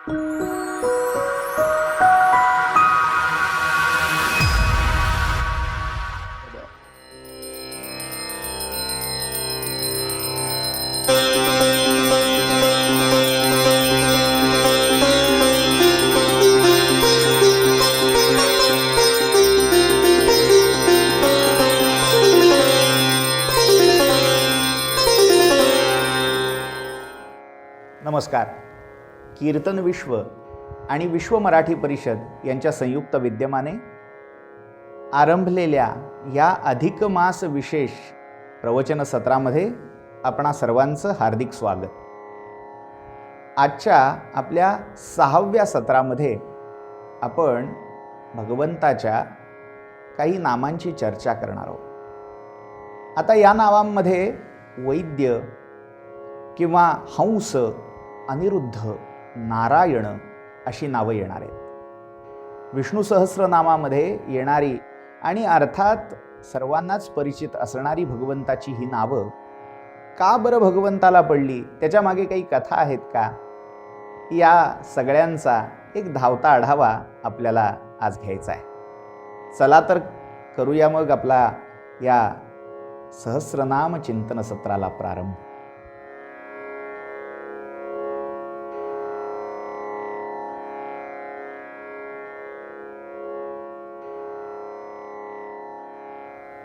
नमस्कार. कीर्तन विश्व आणि विश्व मराठी परिषद यांच्या संयुक्त विद्यमाने आरंभलेल्या या अधिक मास विशेष प्रवचन सत्रामध्ये आपणा सर्वांचं हार्दिक स्वागत. आजच्या आपल्या 6व्या सत्रामध्ये आपण भगवंताच्या काही नामांची चर्चा करणार आहोत. आता या नावांमध्ये वैद्य किंवा हंस, अनिरुद्ध, नारायण अशी नावं येणार आहेत. विष्णू सहस्रनामामध्ये येणारी आणि अर्थात सर्वांनाच परिचित असणारी भगवंताची ही नावं का बरं भगवंताला पडली, त्याच्या मागे काही कथा आहेत का, या सगळ्यांचा एक धावता आढावा आपल्याला आज घ्यायचा आहे. चला तर करूया मग आपला या सहस्रनाम चिंतन सत्राला प्रारंभ.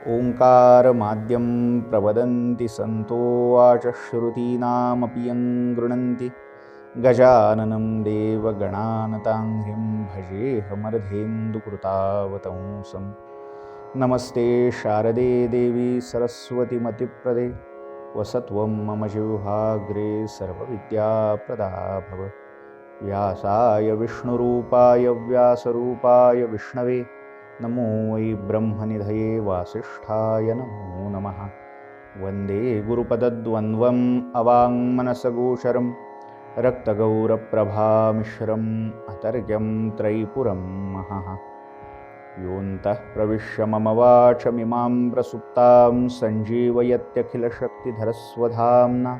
ओंकार माद्यं प्रवदन्ति संतो वाचश्रुतीनामपि यं गृह्णन्ति गजाननं देवगणानताङ्घ्रिं भजेऽहमर्धेन्दुकृतावतंसं. नमस्ते शारदे देवी सरस्वतीमतिप्रदे वसत्वं मम जिह्वाग्रे सर्वविद्याप्रदा भव. व्यासाय विष्णुरूपाय व्यासरूपाय विष्णवे नमो वै ब्रह्मनिधये वासिष्ठाय नमो नमः. वन्दे गुरुपदद्वन्द्वम् अवाङ्मनसगोचरं रक्तगौरप्रभामिश्रम् अतर्क्यं त्रैपुरं महः. योऽन्तः प्रविश्य मम वाचमिमां प्रसुप्तां सञ्जीवयत्यखिलशक्तिधरस्वधाम्ना.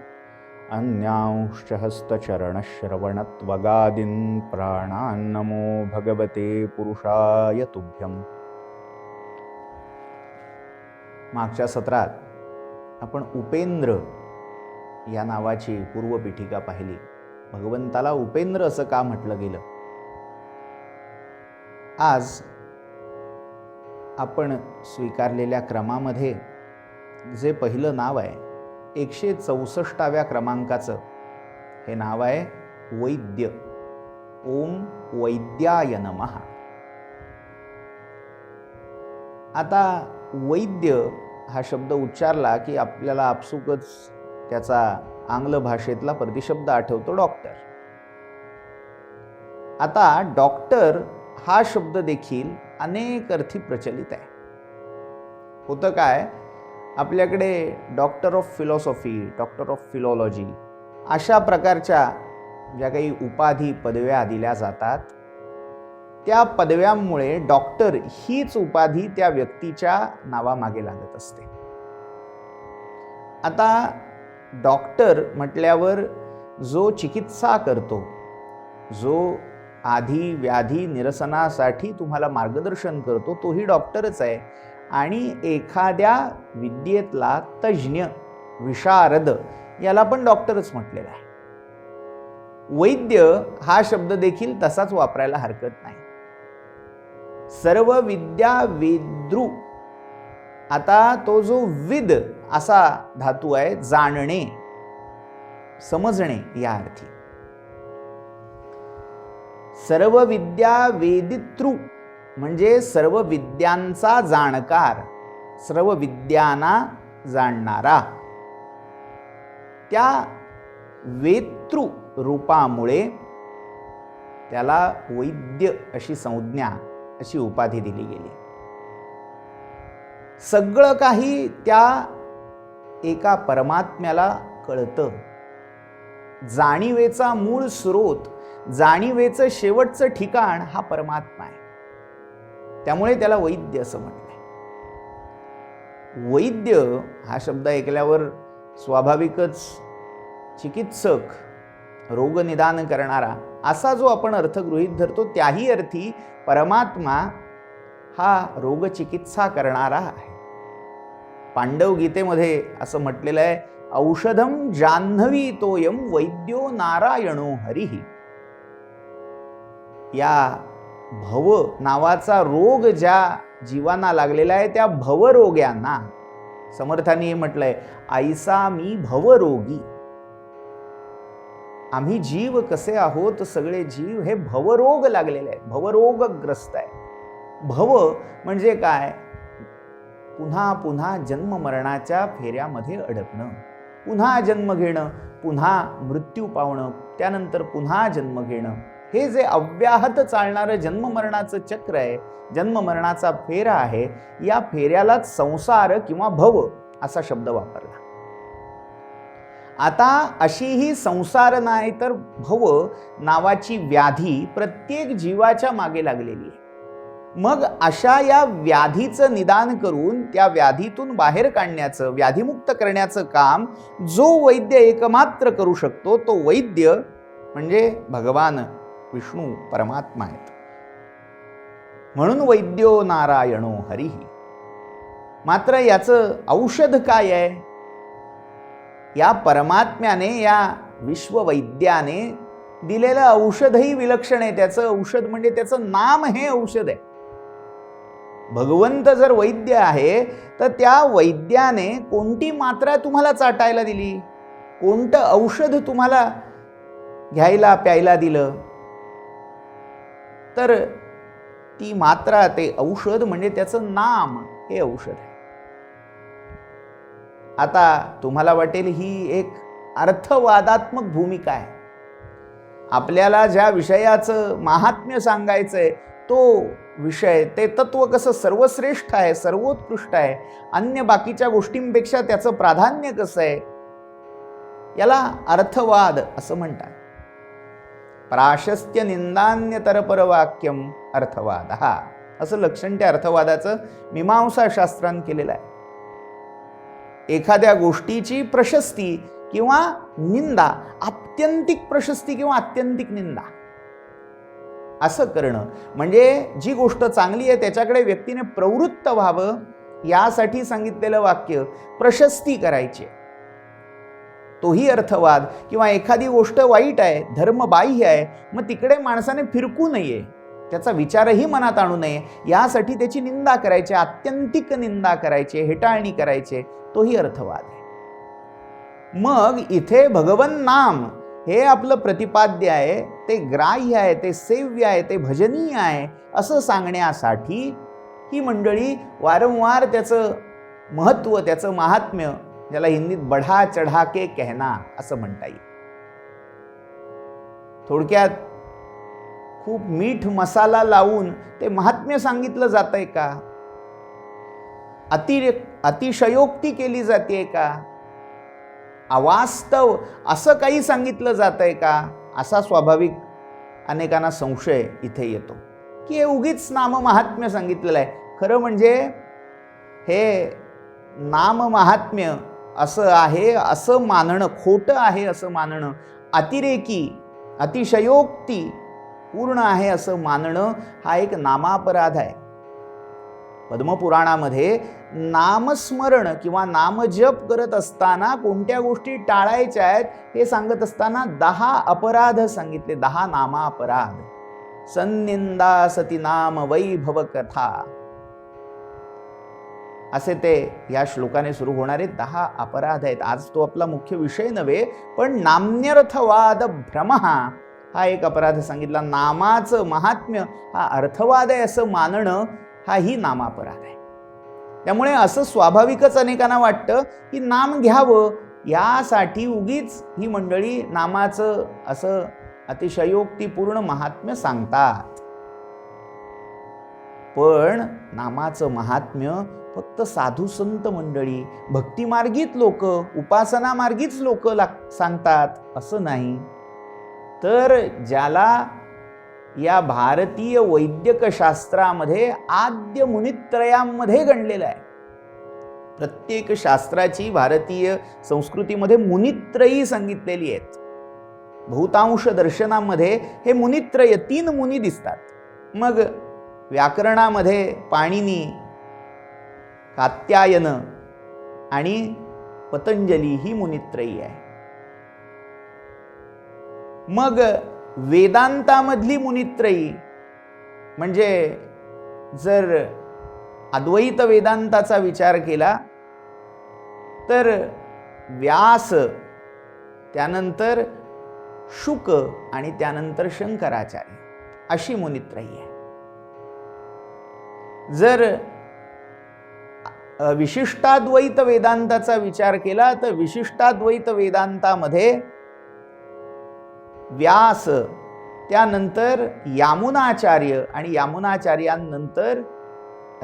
अन्यांश्च हस्तचरणश्रवणत्वगादीन् प्राणान्नमो भगवते पुरुषाय तुभ्यम्. मागच्या सत्रात आपण उपेंद्र या नावाची पूर्वपीठिका पाहिली. भगवंताला उपेंद्र असं का म्हटलं गेलं. आज आपण स्वीकारलेल्या क्रमामध्ये जे पहिलं नाव आहे 164व्या क्रमांकाचं हे नाव आहे वैद्य. ओम वैद्याय नमः. आता वैद्य हा शब्द उच्चारला की आपल्याला आपसुकच त्याचा आंग्ल भाषेतला प्रतिशब्द आठवतो, डॉक्टर. आता डॉक्टर हा शब्द देखील अनेक अर्थी प्रचलित आहे. होतं काय, आपल्याकडे doctor of philosophy, doctor of philology अशा प्रकारच्या ज्या काही उपाधी पदव्या दिल्या जातात, त्या पदव्यांमुळे डॉक्टर हीच उपाधी त्या व्यक्तीच्या नावामागे लागत असते. आता डॉक्टर म्हटल्यावर जो चिकित्सा करतो, जो आधी व्याधी निरसनासाठी तुम्हाला मार्गदर्शन करतो, तोही डॉक्टरच आहे. आणि एखाद्या विद्येतला तज्ज्ञ, विशारद याला पण डॉक्टरच म्हटलेला आहे. वैद्य हा शब्द देखील तसाच वापरायला हरकत नाही. सर्व विद्या वेद्रू. आता तो जो विद असा धातू आहे, जाणणे, समजणे या अर्थी. सर्व विद्या वेदितृ म्हणजे सर्व विद्यांचा जाणकार, सर्व विद्यांना जाणणारा. त्या वेतृ रूपामुळे त्याला वैद्य अशी संज्ञा, अशी उपाधी दिली गेली. सगळं काही त्या एका परमात्म्याला कळतं. जाणीवेचा मूळ स्रोत, जाणीवेचं शेवटचं ठिकाण हा परमात्मा आहे. त्यामुळे त्याला वैद्य असं म्हटलंय. वैद्य हा शब्द ऐकल्यावर स्वाभाविकच चिकित्सक, रोगनिदान करणारा असा जो आपण अर्थ गृहीत धरतो त्याही अर्थी परमात्मा हा रोगचिकित्सा करणारा आहे. पांडव गीतेमध्ये असं म्हटलेलं आहे, औषधम जान्हवी तोयम वैद्यो नारायणो हरिही. या भव नावाचा रोग ज्या जीवांना लागलेला आहे त्या भवरोग्यांना समर्थांनी म्हटलंय, आईसा मी भवरोगी. आम्ही जीव कसे आहोत, सगळे जीव हे भवरोग लागलेले आहेत, भवरोगग्रस्त आहे. भव म्हणजे काय? पुन्हा पुन्हा जन्म मरणाच्या फेऱ्यामध्ये अडकणं, पुन्हा जन्म घेणं, पुन्हा मृत्यू पावणं, त्यानंतर पुन्हा जन्म घेणं, हे जे अव्याहत चालणारं जन्म मरणाचं चक्र आहे, जन्म मरणाचा फेरा आहे, या फेऱ्यालाच संसार किंवा भव असा शब्द वापरला. आता अशी ही संसार नाही तर भव नावाची व्याधी प्रत्येक जीवाच्या मागे लागलेली आहे. मग अशा या व्याधीचं निदान करून त्या व्याधीतून बाहेर काढण्याचं, व्याधीमुक्त करण्याचं काम जो वैद्य एकमात्र करू शकतो तो वैद्य म्हणजे भगवान विष्णू परमात्मा आहेत. म्हणून वैद्यो नारायणो हरिही. मात्र याचं औषध काय आहे? या परमात्म्याने, या विश्ववैद्याने दिलेलं औषधही विलक्षण आहे. त्याचं औषध म्हणजे त्याचं नाम हे औषध आहे. भगवंत जर वैद्य आहे तर त्या वैद्याने कोणती मात्रा तुम्हाला चाटायला दिली, कोणतं औषध तुम्हाला घ्यायला प्यायला दिलं, तर ती मात्रा, ते औषध म्हणजे त्याचं नाम हे औषध आहे. आता तुम्हाला वाटेल ही एक अर्थवादात्मक भूमिका आहे. आपल्याला ज्या विषयाचं महात्म्य सांगायचंय तो विषय, ते तत्व कसं सर्वश्रेष्ठ आहे, सर्वोत्कृष्ट आहे, अन्य बाकीच्या गोष्टींपेक्षा त्याचं प्राधान्य कसं आहे, याला अर्थवाद असं म्हणतात. प्राशस्त्य निंदान्यतर वाक्यम अर्थवाद, हा असं लक्षण त्या अर्थवादाचं मीमांसा शास्त्रानं केलेलं आहे. एखाद्या गोष्टीची प्रशस्ती किंवा निंदा, आत्यंतिक प्रशस्ती किंवा आत्यंतिक निंदा असं करणं, म्हणजे जी गोष्ट चांगली आहे त्याच्याकडे व्यक्तीने प्रवृत्त व्हावं यासाठी सांगितलेलं वाक्य प्रशस्ती करायची, तोही अर्थवाद. किंवा एखादी गोष्ट वाईट आहे, धर्मबाह्य आहे, मग तिकडे माणसाने फिरकू नये, त्याचा विचारही मनात आणू नये, यासाठी त्याची निंदा करायची, आत्यंतिक निंदा करायची, हेटाळणी करायची, तोही अर्थवाद आहे. मग इथे भगवन नाम हे आपलं प्रतिपाद्य आहे, ते ग्राह्य आहे, ते सेव्य आहे, ते भजनीय आहे असं सांगण्यासाठी ही मंडळी वारंवार त्याचं महत्त्व, त्याचं महात्म्य, ज्याला हिंदीत बढा चढा के कहना असं म्हणता येईल. थोडक्यात खूप मीठ मसाला लावून ते महात्म्य सांगितलं जातंय का? अतिशयोक्ती केली जाते का? अवास्तव असं काही सांगितलं जातंय का? असा स्वाभाविक अनेकांना संशय इथे येतो की हे उगीच नाम महात्म्य सांगितलेलं आहे. खरं म्हणजे हे नाम महात्म्य असं आहे असं मानणं, खोटं आहे असं मानणं, अतिरेकी, अतिशयोक्ती पूर्ण आहे असं मानणं हा एक नामापराध आहे. पद्मपुराणामध्ये नामस्मरण किंवा नामजप करत असताना कोणत्या गोष्टी टाळायच्या आहेत हे सांगत असताना 10 अपराध सांगितले, 10 नामापराध. सन्निंदा सती नाम वैभव कथा असे ते या श्लोकाने सुरू होणारे 10 अपराध आहेत. आज तो आपला मुख्य विषय नव्हे, पण नाम्यर्थवाद भ्रम हा एक अपराध सांगितला. नामाचं महात्म्य हा अर्थवाद आहे असं मानणं हाही नामापराध आहे. त्यामुळे असं स्वाभाविकच अनेकांना वाटतं की नाम घ्यावं, यासाठी उगीच ही मंडळी नामाचं असं अतिशयोक्तीपूर्ण महात्म्य सांगतात. पण नामाचं महात्म्य फक्त साधू संत मंडळी, भक्तिमार्गीत लोक, उपासना मार्गीच लोक सांगतात असं नाही. तर ज्याला या भारतीय वैद्यक शास्त्रामध्ये आद्य मुनित्रयांमध्ये गणलेलं आहे. प्रत्येक शास्त्राची भारतीय संस्कृतीमध्ये मुनित्रयी सांगितलेली आहेत. बहुतांश दर्शनामध्ये हे मुनित्रय 3 मुनी दिसतात. मग व्याकरणामध्ये पाणिनी, कात्यायन आणि पतंजली ही मुनित्रयी आहे. मग वेदांतामधली मुनित्रयी म्हणजे जर अद्वैत वेदांताचा विचार केला तर व्यास, त्यानंतर शुक आणि त्यानंतर शंकराचार्य अशी मुनित्रयी आहे. जर विशिष्टाद्वैत वेदांताचा विचार केला तर विशिष्टाद्वैत वेदांतामध्ये व्यास, त्यानंतर यामुनाचार्य आणि यामुनाचार्यांनंतर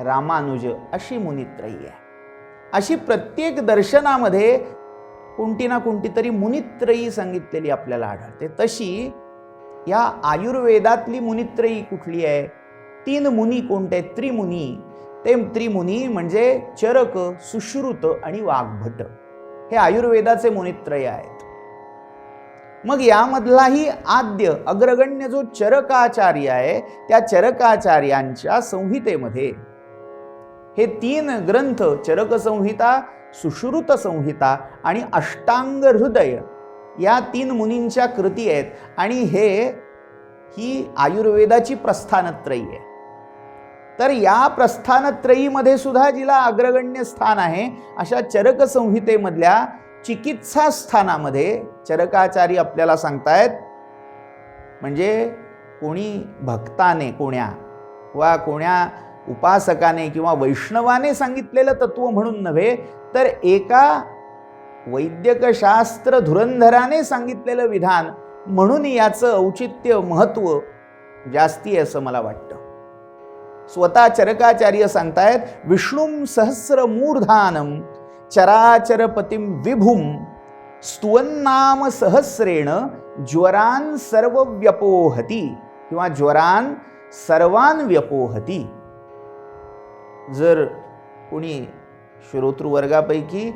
रामानुज अशी मुनित्रयी आहे. अशी प्रत्येक दर्शनामध्ये कोणती ना कोणती तरी मुनित्रयी सांगितलेली आपल्याला आढळते. तशी या आयुर्वेदातली मुनित्रयी कुठली आहे? 3 मुनी कोणते? त्रिमुनी. ते त्रिमुनी म्हणजे चरक, सुश्रुत आणि वाग्भट हे आयुर्वेदाचे मुनित्रय आहेत. मग यामधलाही आद्य अग्रगण्य जो चरकाचार्य आहे, त्या चरकाचार्यांच्या संहितेमध्ये हे 3 ग्रंथ, चरक संहिता, सुश्रुत संहिता आणि अष्टांग हृदय या 3 मुनींच्या कृती आहेत. आणि ही आयुर्वेदाची प्रस्थानत्रयी आहे. तर या प्रस्थानत्रयीमध्ये सुद्धा जिला अग्रगण्य स्थान आहे अशा चरक संहितेमधल्या चिकित्सा स्थानामध्ये चरकाचार्य आपल्याला सांगतायत, म्हणजे कोणी भक्ताने, कोण्या उपासकाने किंवा वैष्णवाने सांगितलेलं तत्व म्हणून नव्हे, तर एका वैद्यकशास्त्र धुरंधराने सांगितलेलं विधान म्हणून याचं औचित्य, महत्व जास्ती असं मला वाटतं. स्वतः चरकाचार्य सांगतायत, विष्णुं सहस्र मूर्धानम चराचरपतिं विभुम स्तुवन्नाम सहस्रेण ज्वरान सर्व व्यपोहती किंवा ज्वरान सर्वान व्यपोहती. जर कोणी श्रोतृवर्गापैकी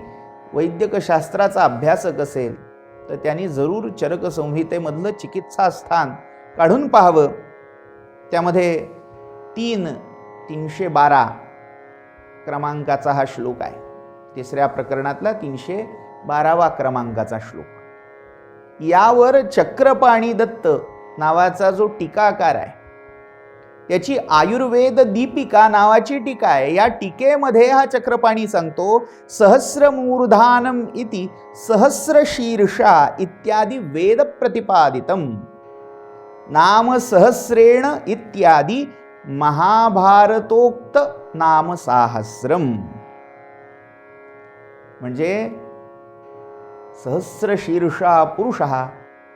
वैद्यकशास्त्राचा अभ्यासक असेल तर त्यांनी जरूर चरक संहितेमधलं चिकित्सा स्थान काढून पाहावं. त्यामध्ये 312 क्रमांकाचा हा श्लोक आहे. 3ऱ्या प्रकरणातला 312वा क्रमांकाचा श्लोक. यावर चक्रपाणी दत्त नावाचा जो टीकाकार आहे, याची आयुर्वेद दीपिका नावाची टीका आहे. या टीकेमध्ये हा चक्रपाणी सांगतो, सहस्रमूर्धानम इति सहस्रशीर्षा इत्यादी वेद प्रतिपादितम नाम सहस्रेण इत्यादी महाभारतोक्त नाम साहस्रम. म्हणजे सहस्रशीर्षा पुरुषः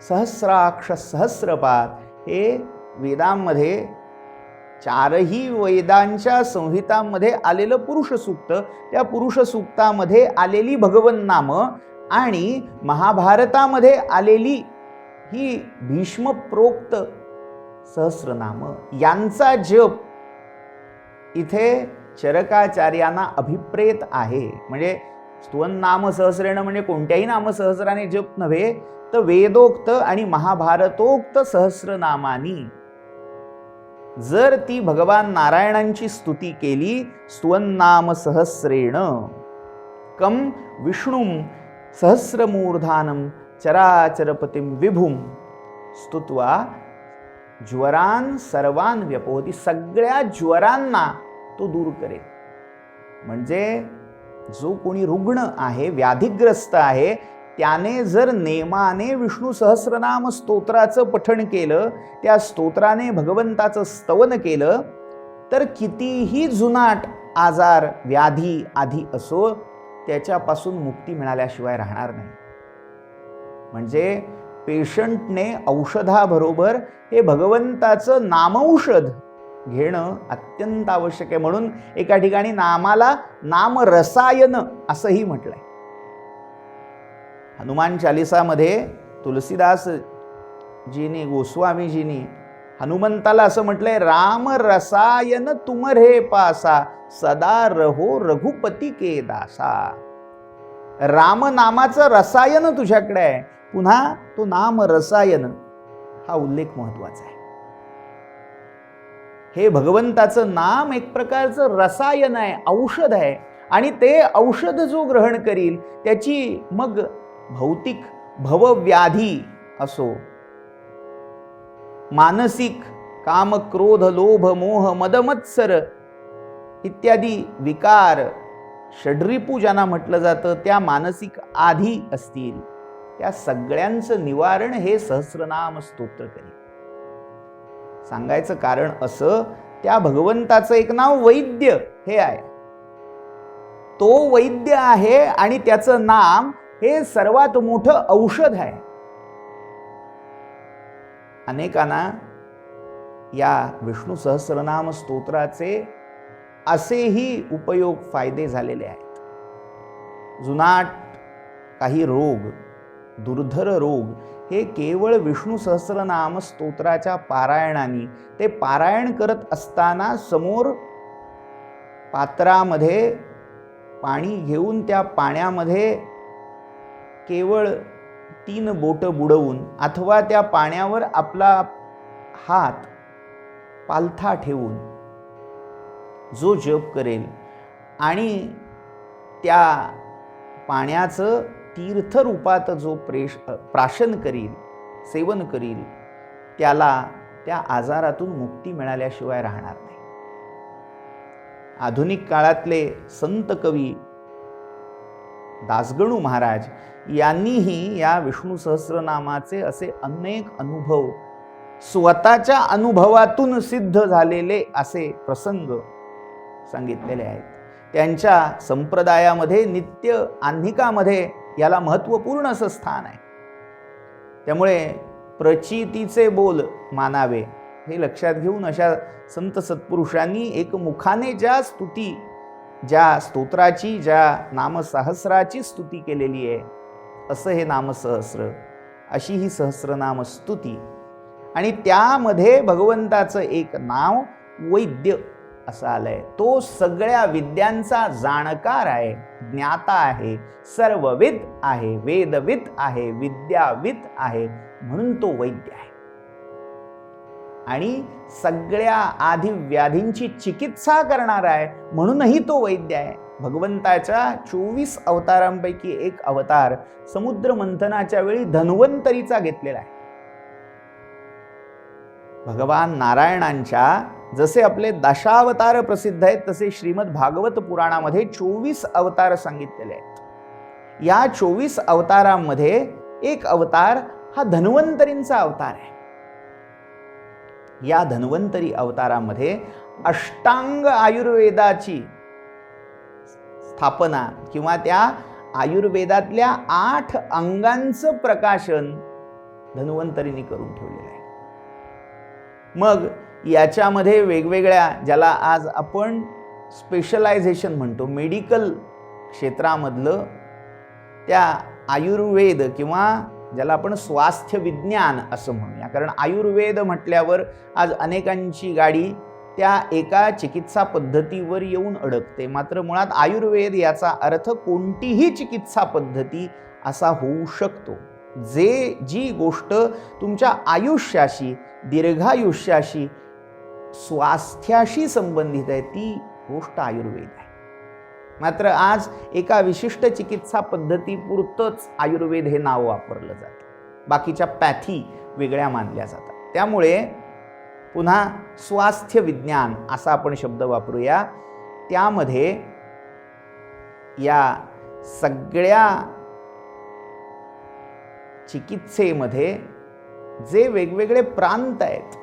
सहस्राक्ष सहस्रपाद हे वेदांमध्ये 4ही वेदांच्या संहितांमध्ये आलेलं पुरुष सूक्त, त्या पुरुष सूक्तामध्ये आलेली भगवन नाम आणि महाभारतामध्ये आलेली ही भीष्म प्रोक्त सहस्रनाम यांचा जप इथे चरकाचार्यांना अभिप्रेत आहे. म्हणजे स्तुवन्नाम सहस्रेण म्हणजे कोणत्याही नामसहस्राने जप नव्हे, तर वेदोक्त आणि महाभारतोक्त सहस्रनामानी जर ती भगवान नारायणांची स्तुती केली, स्तुवन्नाम सहस्रेण कम विष्णुं सहस्रमूर्धानम चराचरपतिं विभुम स्तुत्वा ज्वरान सर्वान व्यपोहती. सगळ्या ज्वरांना तो दूर करेल. म्हणजे जो कोणी रुग्ण आहे, व्याधिग्रस्त आहे, त्याने जर नेमाने विष्णू सहस्रनाम स्तोत्राचं पठण केलं, त्या स्तोत्राने भगवंताचं स्तवन केलं, तर कितीही जुनाट आजार व्याधी आधी असो त्याच्यापासून मुक्ती मिळाल्याशिवाय राहणार नाही. म्हणजे पेशंटने औषधाबरोबर हे भगवंताचं नामौषध घेणं अत्यंत आवश्यक आहे. म्हणून एका ठिकाणी नामाला नामरसायन असंही म्हटलंय. हनुमान चालिसामध्ये तुलसीदास जीनी, गोस्वामीजीनी हनुमंताला असं म्हटलंय, राम रसायन तुमरे पासा सदा रहो रघुपती के दासा. राम नामाचं रसायन तुझ्याकडे आहे, पुन्हा तो नाम रसायन हा उल्लेख महत्वाचा आहे. हे भगवंताचं नाम एक प्रकारचं रसायन आहे, औषध आहे. आणि ते औषध जो ग्रहण करील त्याची मग भौतिक भवव्याधी असो, मानसिक काम क्रोध लोभ मोह मदमत्सर इत्यादी विकार, षड्रिपू ज्यांना म्हटलं जातं, त्या मानसिक आधी असतील, त्या सगळ्यांचं निवारण हे सहस्रनाम स्तोत्र करेल. सांगायचं कारण असं, त्या भगवंताचं एक नाव वैद्य हे आहे. तो वैद्य आहे आणि त्याचं नाम हे सर्वात मोठं औषध आहे. अनेकांना या विष्णू सहस्रनाम स्तोत्राचे असेही उपयोग फायदे झालेले आहेत. जुनाट काही रोग, दुर्धर रोग हे केवळ विष्णू सहस्रनाम स्तोत्राच्या पारायणाने, ते पारायण करत असताना समोर पात्रामध्ये पाणी घेऊन त्या पाण्यामध्ये केवळ 3 बोटं बुडवून अथवा त्या पाण्यावर आपला हात पालथा ठेवून जो जप करेल आणि त्या पाण्याचं तीर्थरूपात जो प्राशन करील, सेवन करील, त्याला त्या आजारातून मुक्ती मिळाल्याशिवाय राहणार नाही. आधुनिक काळातले संत कवी दासगणू महाराज यांनीही या विष्णू सहस्रनामाचे असे अनेक अनुभव, स्वतःच्या अनुभवातून सिद्ध झालेले असे प्रसंग सांगितलेले आहेत. त्यांच्या संप्रदायामध्ये, नित्य आन्निकामध्ये याला महत्त्वपूर्ण असं स्थान आहे. त्यामुळे प्रचितीचे बोल मानावे हे लक्षात घेऊन अशा संत सत्पुरुषांनी एकमुखाने ज्या स्तुती, ज्या स्तोत्राची, ज्या नामसहस्राची स्तुती केलेली आहे, असं हे नामसहस्र, अशी ही सहस्रनाम स्तुती. आणि त्यामध्ये भगवंताचं एक नाव वैद्य असं आलंय. तो सगळ्या विद्यांचा जाणकार आहे, ज्ञाता आहे, सर्वविद आहे, वेदविद आहे, विद्याविद आहे, म्हणून तो वैद्य आहे. आणि सगळ्या आधी व्याधींची चिकित्सा करणार आहे, म्हणूनही तो वैद्य आहे. भगवंताच्या 24 अवतारांपैकी एक अवतार समुद्र मंथनाच्या वेळी धन्वंतरीचा घेतलेला आहे. भगवान नारायणांच्या जसे आपले दशावतार प्रसिद्ध आहेत, तसे श्रीमद भागवत पुराणामध्ये 24 अवतार सांगितलेले आहेत. या 24 अवतारांमध्ये एक अवतार हा धन्वंतरींचा अवतार आहे. या धन्वंतरी अवतारामध्ये अष्टांग आयुर्वेदाची स्थापना किंवा त्या आयुर्वेदातल्या 8 अंगांचं प्रकाशन धन्वंतरींनी करून ठेवलेलं आहे. मग याच्यामध्ये वेगवेगळ्या, ज्याला आज आपण स्पेशलायझेशन म्हणतो, मेडिकल क्षेत्रामधलं त्या आयुर्वेद किंवा ज्याला आपण स्वास्थ्य विज्ञान असं म्हणूया, कारण आयुर्वेद म्हटल्यावर आज अनेकांची गाडी त्या एका चिकित्सा पद्धतीवर येऊन अडकते. मात्र मुळात आयुर्वेद याचा अर्थ कोणतीही चिकित्सा पद्धती असा होऊ शकतो. जी गोष्ट तुमच्या आयुष्याशी, दीर्घायुष्याशी, स्वास्थ्याशी संबंधित आहे, ती गोष्ट आयुर्वेद आहे. मात्र आज एका विशिष्ट चिकित्सा पद्धतीपुरतंच आयुर्वेद हे नाव वापरलं जातं, बाकीच्या पॅथी वेगळ्या मानल्या जातात. त्यामुळे पुन्हा स्वास्थ्य विज्ञान असा आपण शब्द वापरूया. त्यामध्ये या सगळ्या चिकित्सेमध्ये जे वेगवेगळे प्रांत आहेत,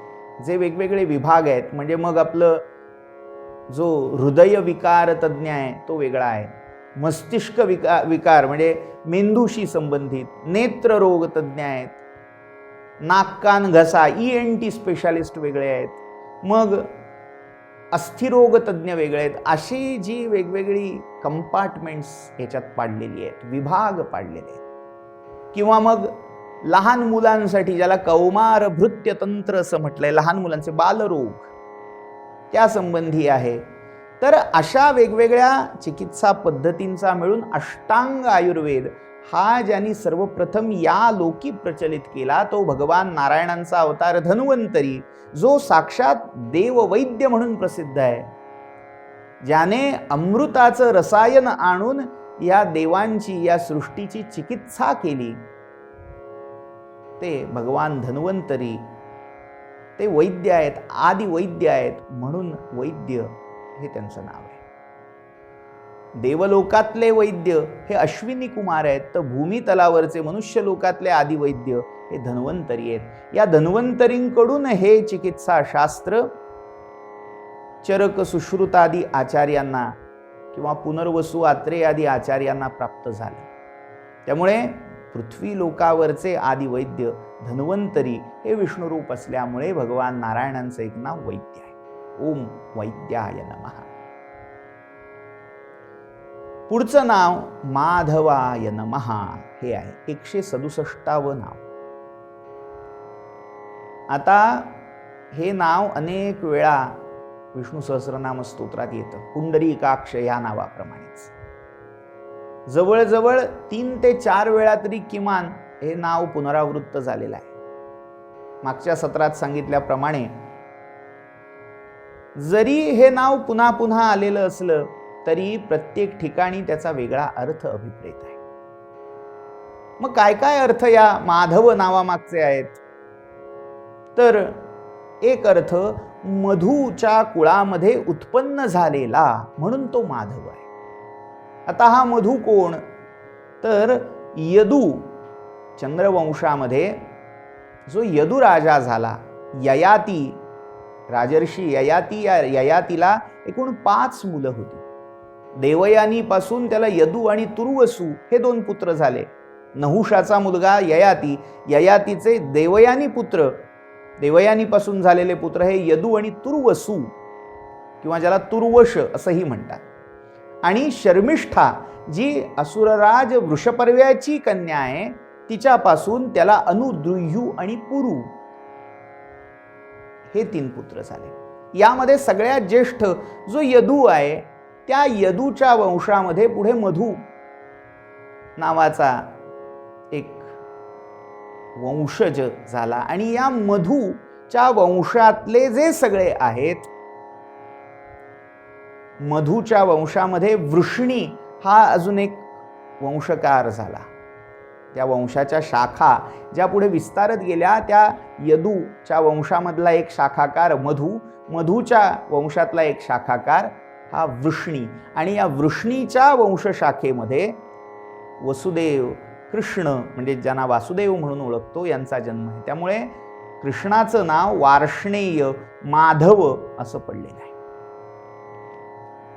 जे वेगवेगळे विभाग आहेत, म्हणजे मग आपलं जो हृदय विकार तज्ज्ञ आहे तो वेगळा आहे, मस्तिष्क विकार म्हणजे मेंदूशी संबंधित, नेत्ररोग तज्ज्ञ आहेत, नाक कान घसा ENT स्पेशालिस्ट वेगळे आहेत, मग अस्थिरोग तज्ज्ञ वेगळे आहेत. अशी जी वेगवेगळी कंपार्टमेंट्स याच्यात पाडलेली आहेत, विभाग पाडलेले आहेत. किंवा मग लहान मुलांसाठी, ज्याला कौमार भृत्य तंत्र असं म्हटलंय, लहान मुलांचे बालरोग त्या संबंधी आहे. तर अशा वेगवेगळ्या चिकित्सा पद्धतींचा मिळून अष्टांग आयुर्वेद हा ज्यांनी सर्वप्रथम या लोकी प्रचलित केला तो भगवान नारायणांचा अवतार धन्वंतरी, जो साक्षात देववैद्य म्हणून प्रसिद्ध आहे, ज्याने अमृताचं रसायन आणून या देवांची, या सृष्टीची चिकित्सा केली, ते भगवान धन्वंतरी, ते वैद्य आहेत, आदि वैद्य आहेत, म्हणून वैद्य हे त्यांचं नाव आहे. देवलोकातले वैद्य हे अश्विनी कुमार आहेत, तर भूमितलावरचे मनुष्य लोकातले आदि वैद्य हे धन्वंतरी आहेत. या धन्वंतरींकडून हे चिकित्सा शास्त्र चरक सुश्रुतादी आचार्यांना किंवा पुनर्वसु आत्रेय आदी आचार्यांना प्राप्त झाले. त्यामुळे पृथ्वी लोकावरचे आदि वैद्य धन्वंतरी हे विष्णुरूप असल्यामुळे भगवान नारायणांचं एक नाव वैद्य आहे. ओम वैद्याय नमः. पुढचं नाव माधवाय नमः हे आहे, 167वं नाव. आता हे नाव अनेक वेळा विष्णू सहस्रनाम स्तोत्रात येतं, पुंडरीकाक्ष या नावाप्रमाणेच. जवळजवळ 3 ते 4 वेळा तरी किमान हे नाव पुनरावृत्त झालेलं आहे. मागच्या सत्रात सांगितल्याप्रमाणे जरी हे नाव पुन्हा पुन्हा आलेलं असलं तरी प्रत्येक ठिकाणी त्याचा वेगळा अर्थ अभिप्रेत आहे. मग काय काय अर्थ या माधव नावामागचे आहेत? तर एक अर्थ मधूच्या कुळामध्ये उत्पन्न झालेला म्हणून तो माधव आहे. आता हा मधू कोण? तर यदू चंद्रवंशामध्ये जो यदू राजा झाला, ययाती राजर्षी ययाती, या ययातीला एकूण 5 मुलं होती. देवयानीपासून त्याला यदू आणि तुर्वसू हे 2 पुत्र झाले. नहुषाचा मुलगा ययाती, ययातीचे देवयानी पुत्र, देवयानीपासून झालेले पुत्र हे यदू आणि तुर्वसू किंवा ज्याला तुर्वश असंही म्हणतात. आणि शर्मिष्ठा जी असुरराज वृषपर्व्याची कन्या आहे, तिच्यापासून त्याला अनु, द्रुह्यू आणि पुरु हे 3 पुत्र झाले. यामध्ये सगळ्यात ज्येष्ठ जो यदू आहे, त्या यदूच्या वंशामध्ये पुढे मधू नावाचा एक वंशज झाला. आणि या मधूच्या वंशातले जे सगळे आहेत, मधूच्या वंशामध्ये वृष्णी हा अजून एक वंशकार झाला. त्या वंशाच्या शाखा ज्या पुढे विस्तारत गेल्या, त्या यदूच्या वंशामधला एक शाखाकार मधू, मधूच्या वंशातला एक शाखाकार हा वृष्णी. आणि या वृष्णीच्या वंशशाखेमध्ये वसुदेव, कृष्ण म्हणजे ज्यांना वासुदेव म्हणून ओळखतो, यांचा जन्म आहे. त्यामुळे कृष्णाचं नाव वार्ष्णेय माधव असं पडलेलं आहे.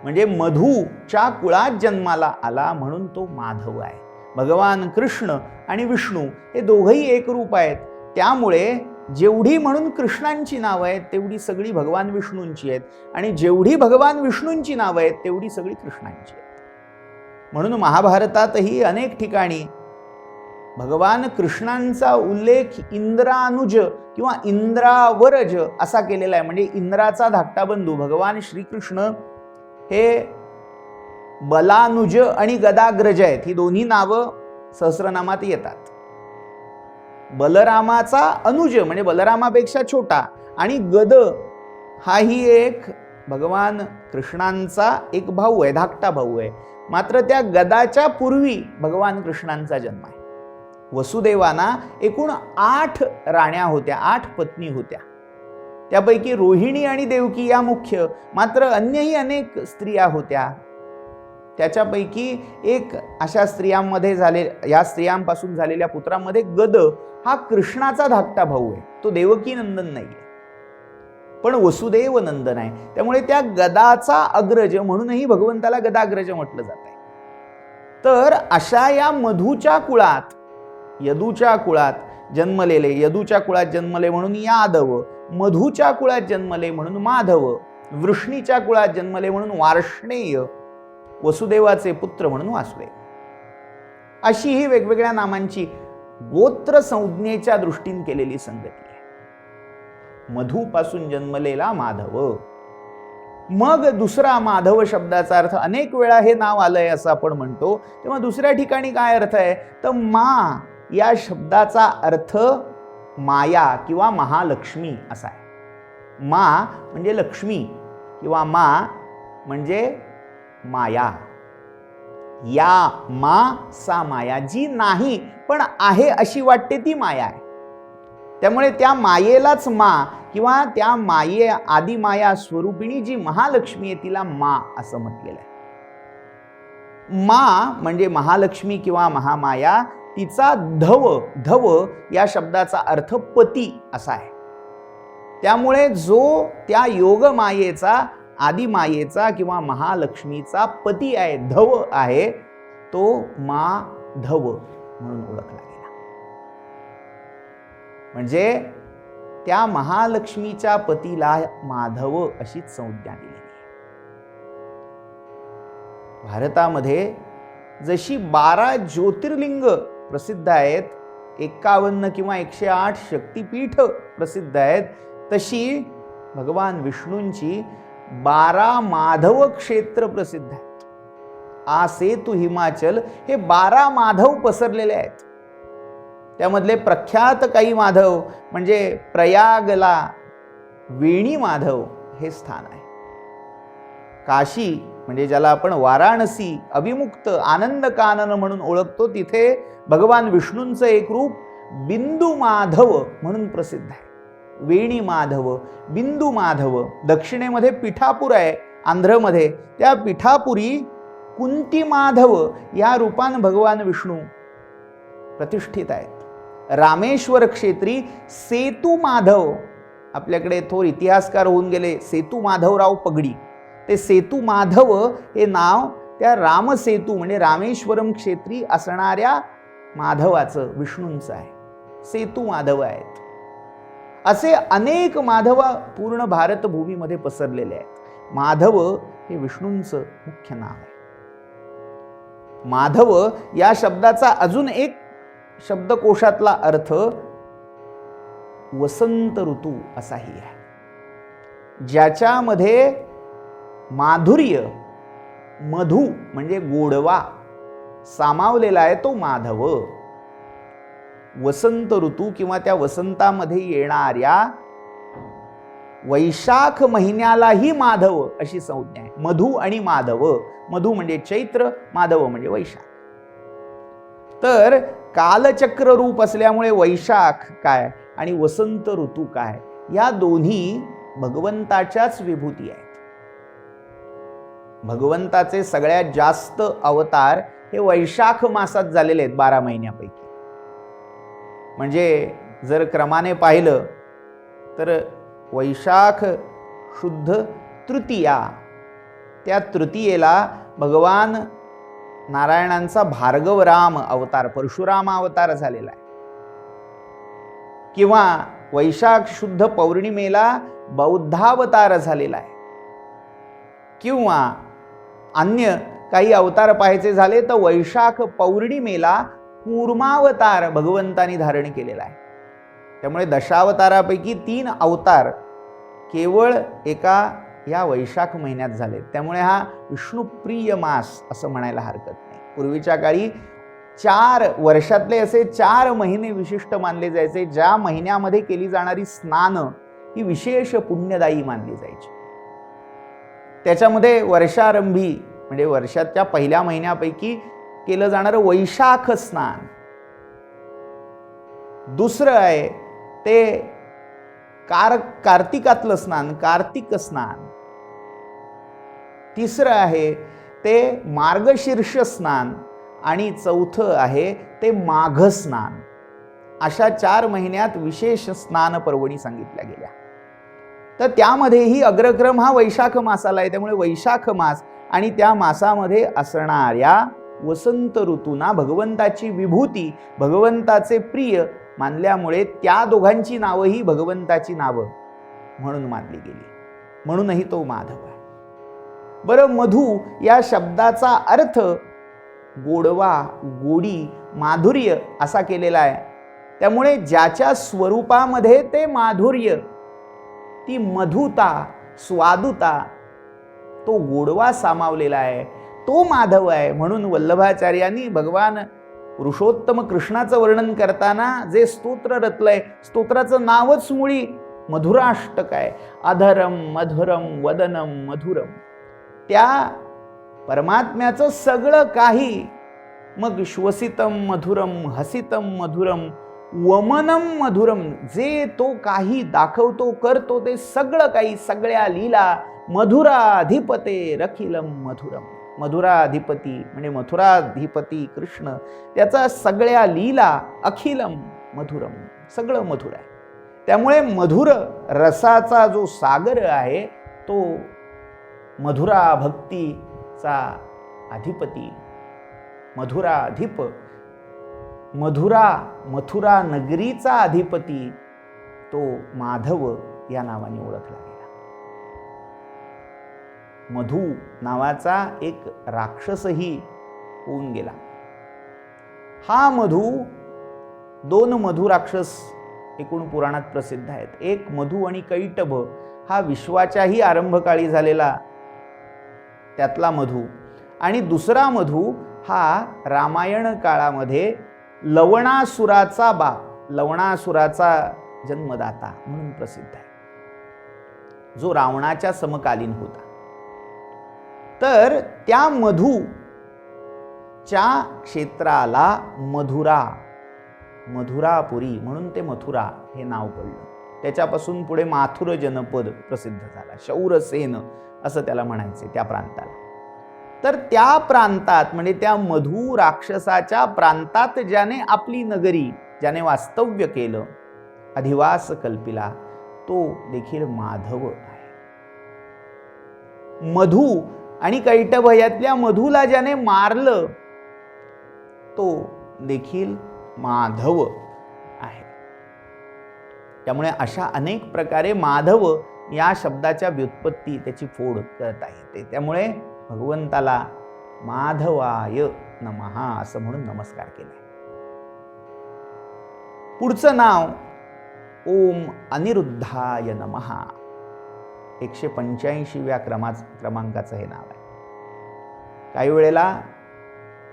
म्हणजे मधूच्या कुळात जन्माला आला म्हणून तो माधव आहे. भगवान कृष्ण आणि विष्णू हे दोघंही एक रूप आहेत. त्यामुळे जेवढी म्हणून कृष्णांची नावं आहेत तेवढी सगळी भगवान विष्णूंची आहेत, आणि जेवढी भगवान विष्णूंची नावं आहेत तेवढी सगळी कृष्णांची आहेत. म्हणून महाभारतातही अनेक ठिकाणी भगवान कृष्णांचा उल्लेख इंद्रानुज किंवा इंद्रावरज असा केलेला आहे. म्हणजे इंद्राचा धाकटा बंधू भगवान श्रीकृष्ण हे बलानुज आणि गदाग्रज आहेत. ही दोन्ही नावं सहस्रनामात येतात. बलरामाचा अनुज म्हणजे बलरामापेक्षा छोटा, आणि गद हाही एक भगवान कृष्णांचा एक भाऊ आहे, धाकटा भाऊ आहे. मात्र त्या गदाच्या पूर्वी भगवान कृष्णांचा जन्म आहे. वसुदेवांना एकूण 8 राण्या होत्या, 8 पत्नी होत्या. त्यापैकी रोहिणी आणि देवकी या मुख्य, मात्र अन्यही अनेक स्त्रिया होत्या. त्याच्यापैकी एक अशा स्त्रियांमध्ये या स्त्रियांपासून झालेल्या पुत्रांमध्ये गद हा कृष्णाचा धाकटा भाऊ आहे. तो देवकी नंदन नाहीये, पण वसुदेव नंदन आहे. त्यामुळे त्या गदाचा अग्रज म्हणूनही भगवंताला गदाग्रज म्हटलं जात आहे. तर अशा या मधूच्या कुळात, यदूच्या कुळात जन्मलेले, यदूच्या कुळात जन्मले म्हणून यादव, मधूच्या कुळात जन्मले म्हणून माधव, वृष्णीच्या कुळात जन्मले म्हणून वार्ष्णेय, वसुदेवाचे पुत्र म्हणून वासुदेव, अशी ही वेगवेगळ्या नामांची गोत्र संज्ञेच्या दृष्टीने केलेली संगती आहे. मधूपासून जन्मलेला माधव. मग दुसरा माधव शब्दाचा अर्थ, अनेक वेळा हे नाव आलंय असं आपण म्हणतो, तेव्हा दुसऱ्या ठिकाणी काय अर्थ आहे तर मा या शब्दाचा अर्थ माया किंवा महालक्ष्मी असा आहे. मा म्हणजे लक्ष्मी किंवा मा म्हणजे माया. या मा सा माया, जी नाही पण आहे अशी वाटते ती माया आहे. त्यामुळे त्या मायेलाच मा किंवा त्या माये आदी माया स्वरूपिणी जी महालक्ष्मी आहे तिला मा असं म्हटलेलं आहे. मा म्हणजे महालक्ष्मी किंवा महामाया, तिचा धव या शब्दाचा अर्थ पती असा आहे. त्यामुळे जो त्या योग मायेचा, आदी मायेचा किंवा महालक्ष्मीचा पती आहे, धव आहे, तो माधव म्हणून ओळखला गेला. म्हणजे त्या महालक्ष्मीच्या पतीला माधव अशीच संज्ञा दिलेली आहे. भारतामध्ये जशी 12 ज्योतिर्लिंग प्रसिद्ध आहेत, 51 किंवा 108 शक्तिपीठ प्रसिद्ध आहेत, तशी भगवान विष्णूंची 12 माधव क्षेत्र प्रसिद्ध आहेत. सेतु हिमाचल हे 12 माधव पसरलेले आहेत. त्यामधले प्रख्यात काही माधव म्हणजे प्रयागला वेणी माधव हे स्थान आहे. काशी म्हणजे ज्याला आपण वाराणसी, अभिमुक्त, आनंद कानन म्हणून ओळखतो, तिथे भगवान विष्णूंचं एक रूप बिंदू माधव म्हणून प्रसिद्ध आहे. वेणी माधव, बिंदू माधव. दक्षिणेमध्ये पिठापूर आहे आंध्रमध्ये, त्या पिठापुरी कुंती माधव या रूपान भगवान विष्णू प्रतिष्ठित आहेत. रामेश्वर क्षेत्री सेतू माधव, आपल्याकडे थोर इतिहासकार होऊन गेले सेतू माधवराव पगडी, ते सेतू माधव हे नाव त्या रामसेतू म्हणजे रामेश्वरम क्षेत्री असणाऱ्या माधवाचं, विष्णूंचं आहे. सेतू माधव आहेत. असे अनेक माधव पूर्ण भारतभूमीमध्ये पसरलेले आहेत. माधव हे विष्णूंचं मुख्य नाव आहे. माधव या शब्दाचा अजून एक शब्दकोशातला अर्थ वसंत ऋतू असाही आहे. ज्याच्यामध्ये माधुर्य, मधु म्हणजे गोडवा सामावलेला आहे, तो माधव. वसंत ऋतू किंवा त्या वसंतामध्ये येणाऱ्या वैशाख महिन्यालाही माधव अशी संज्ञा आहे. मधु आणि माधव, मधु म्हणजे चैत्र, माधव म्हणजे वैशाख. तर कालचक्र रूप असल्यामुळे वैशाख काय आणि वसंत ऋतू काय, या दोन्ही भगवंताच्याच विभूती आहेत. भगवंताचे सगळ्यात जास्त अवतार हे वैशाख मासात झालेले आहेत 12 महिन्यापैकी. म्हणजे जर क्रमाने पाहिलं तर वैशाख शुद्ध तृतीया, त्या तृतीयेला भगवान नारायणांचा भार्गव राम अवतार, परशुराम अवतार झालेला आहे. किंवा वैशाख शुद्ध पौर्णिमेला बौद्धावतार झालेला आहे. किंवा अन्य काही अवतार पाहायचे झाले तर वैशाख पौर्णिमेला कूर्मावतार भगवंतांनी धारण केलेला आहे. त्यामुळे दशावतारापैकी 3 अवतार केवळ एका या वैशाख महिन्यात झाले. त्यामुळे हा विष्णुप्रिय मास असं म्हणायला हरकत नाही. पूर्वीच्या काळी 4 वर्षातले असे 4 महिने विशिष्ट मानले जायचे, ज्या महिन्यामध्ये केली जाणारी स्नान ही विशेष पुण्यदायी मानली जायची. त्याच्यामध्ये वर्षारंभी म्हणजे वर्षाच्या पहिल्या महिन्यापैकी केलं जाणारं वैशाख स्नान, दुसरं आहे ते कार्तिकातलं स्नान, कार्तिक स्नान, तिसरं आहे ते मार्गशीर्ष स्नान आणि चौथं आहे ते माघ स्नान. अशा 4 महिन्यात विशेष स्नान पर्वणी सांगितल्या गेल्या. तर त्यामध्येही अग्रक्रम हा वैशाख मासाला आहे. त्यामुळे वैशाख मास आणि त्या मासामध्ये असणाऱ्या वसंत ऋतूंना भगवंताची विभूती, भगवंताचे प्रिय मानल्यामुळे त्या दोघांची नावंही भगवंताची नावं म्हणून मानली गेली. म्हणूनही तो माधव आहे. बरं, मधु या शब्दाचा अर्थ गोडवा, गोडी, माधुर्य असा केलेला आहे. त्यामुळे ज्याच्या स्वरूपामध्ये ते माधुर्य, ती मधुता, स्वादुता तो गोडवा सामावलेला आहे, तो माधव आहे. म्हणून वल्लभाचार्यांनी भगवान पुरुषोत्तम कृष्णाचं वर्णन करताना जे स्तोत्र रचलंय, स्तोत्राचं नावच मुळी मधुराष्टक आहे. अधरम मधुरम वदनम मधुरम. त्या परमात्म्याचं सगळं काही, मग श्वसितम मधुरम, हसितम मधुरम, वमनम मधुरम, जे तो काही दाखवतो करतो ते सगळं काही, सगळ्या लीला मधुराधिपते रखिलम मधुरम. मधुराधिपती म्हणजे मथुराधिपती कृष्ण, त्याचा सगळ्या लीला अखिलम मधुरम, सगळं मधुर आहे. त्यामुळे मधुर रसाचा जो सागर आहे तो मधुरा भक्तीचा अधिपती, मधुराधिप, मथुरा नगरीचा अधिपती तो माधव या नावाने ओळखला गेला. मधु नावाचा एक राक्षसही होऊन गेला. हा मधु, 2 मधु राक्षस एकूण पुराणात प्रसिद्ध आहेत. एक मधु आणि कैटभ हा विश्वाच्याही आरंभकाळी झालेला त्यातला मधु, आणि दुसरा मधु हा रामायण काळामध्ये लवणासुराचा बाप, लवणासुराचा जन्मदाता म्हणून प्रसिद्ध आहे, जो रावणाच्या समकालीन होता. तर त्या मधूच्या क्षेत्राला मधुरापुरी म्हणून ते मथुरा हे नाव पडलं. त्याच्यापासून पुढे माथुर जनपद प्रसिद्ध झाला. शौरसेन असं त्याला म्हणायचे त्या प्रांताला. तर त्या प्रांतात म्हणजे त्या मधु राक्षसाच्या प्रांतात ज्याने आपली नगरी, ज्याने वास्तव्य केलं, अधिवास कल्पिला, तो देखील माधव आहे. मधु आणि कैटभ यातल्या मधुला ज्याने मारलं तो देखील माधव आहे. त्यामुळे अशा अनेक प्रकारे माधव या शब्दाच्या व्युत्पत्ती, त्याची फोड करता येते. त्यामुळे भगवंताला माधवाय नमः असं म्हणून नमस्कार केलाय. पुढचं नाव ओम अनिरुद्धाय नमः. 185व्या क्रमांकाचं हे नाव आहे. काही वेळेला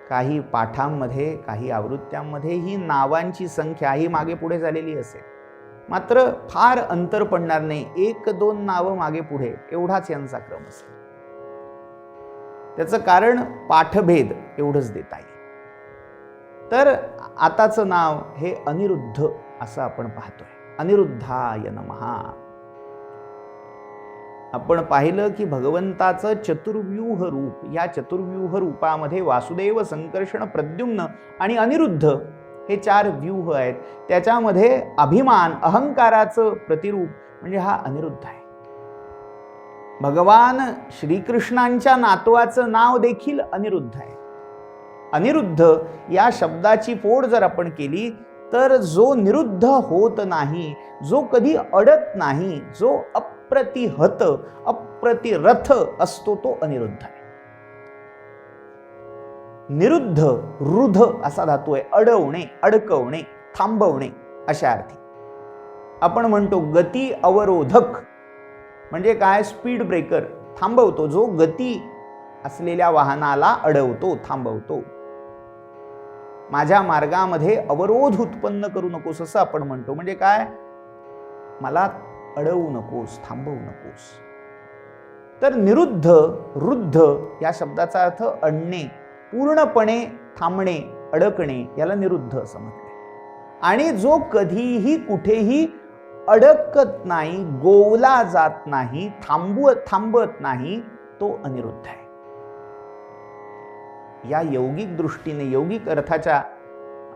काही पाठांमध्ये, काही आवृत्त्यांमध्ये ही नावांची संख्या ही मागे पुढे झालेली असेल, मात्र फार अंतर पडणार नाही. 1-2 नावं मागे पुढे एवढाच यांचा क्रम असेल. त्याचं कारण पाठभेद एवढंच देता येईल. तर आताचं नाव हे अनिरुद्ध असं आपण पाहतोय. अनिरुद्धाय नमः. आपण पाहिलं की भगवंताचं चतुर्व्यूह रूप, या चतुर्व्यूह रूपामध्ये वासुदेव, संकर्षण, प्रद्युम्न आणि अनिरुद्ध हे 4 व्यूह आहेत. त्याच्यामध्ये अभिमान, अहंकाराचं प्रतिरूप म्हणजे हा अनिरुद्ध आहे. भगवान श्रीकृष्णांच्या नातवाचं नाव देखील अनिरुद्ध आहे. अनिरुद्ध या शब्दाची फोड जर आपण केली तर जो निरुद्ध होत नाही, जो कधी अडत नाही, जो अप्रतिहत, अप्रतिरथ असतो, तो अनिरुद्ध आहे. निरुद्ध, रुद्ध असा धातू आहे. अडवणे, अडकवणे, थांबवणे अशा अर्थी. आपण म्हणतो गती अवरोधक म्हणजे काय? स्पीड ब्रेकर, थांबवतो, जो गती असलेल्या वाहनाला अडवतो, थांबवतो. माझ्या मार्गामध्ये अवरोध उत्पन्न करू नकोस असं आपण म्हणतो. म्हणजे काय? मला अडवू नकोस, थांबवू नकोस. तर निरुद्ध, रुद्ध या शब्दाचा अर्थ अडणे, पूर्णपणे थांबणे, अडकणे, याला निरुद्ध असं म्हटलंय. आणि जो कधीही कुठेही अडकत नाही, गोवला जात नाही, थांबत नाही, तो अनिरुद्ध आहे. या यौगिक दृष्टीने, यौगिक अर्थाच्या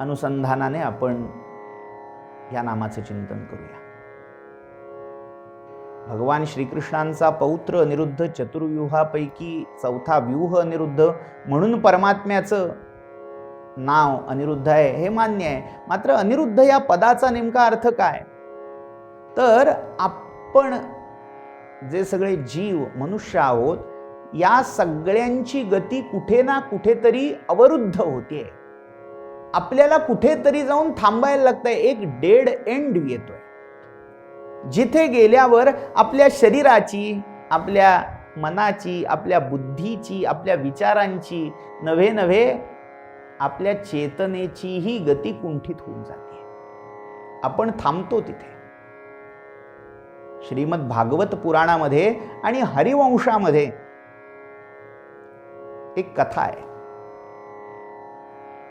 अनुसंधानाने आपण या नामाचे चिंतन करूया. भगवान श्रीकृष्णांचा पौत्र अनिरुद्ध, चतुर्व्यूहापैकी 4था व्यूह अनिरुद्ध, म्हणून परमात्म्याचं नाव अनिरुद्ध आहे हे मान्य आहे. मात्र अनिरुद्ध या पदाचा नेमका अर्थ काय? तर आपण जे सगळे जीव, मनुष्य आहोत, या सगळ्यांची गती कुठे ना कुठेतरी अवरुद्ध होतीये. आपल्याला कुठेतरी जाऊन थांबायला लागतंय. एक डेड एंड येतोय, जिथे गेल्यावर आपल्या शरीराची, आपल्या मनाची, आपल्या बुद्धीची, आपल्या विचारांची नव्हे नव्हे आपल्या चेतनेचीही गती कुंठित होऊन जाते. आपण थांबतो तिथे. श्रीमद भागवत पुराणामध्ये आणि हरिवंशामध्ये एक कथा आहे.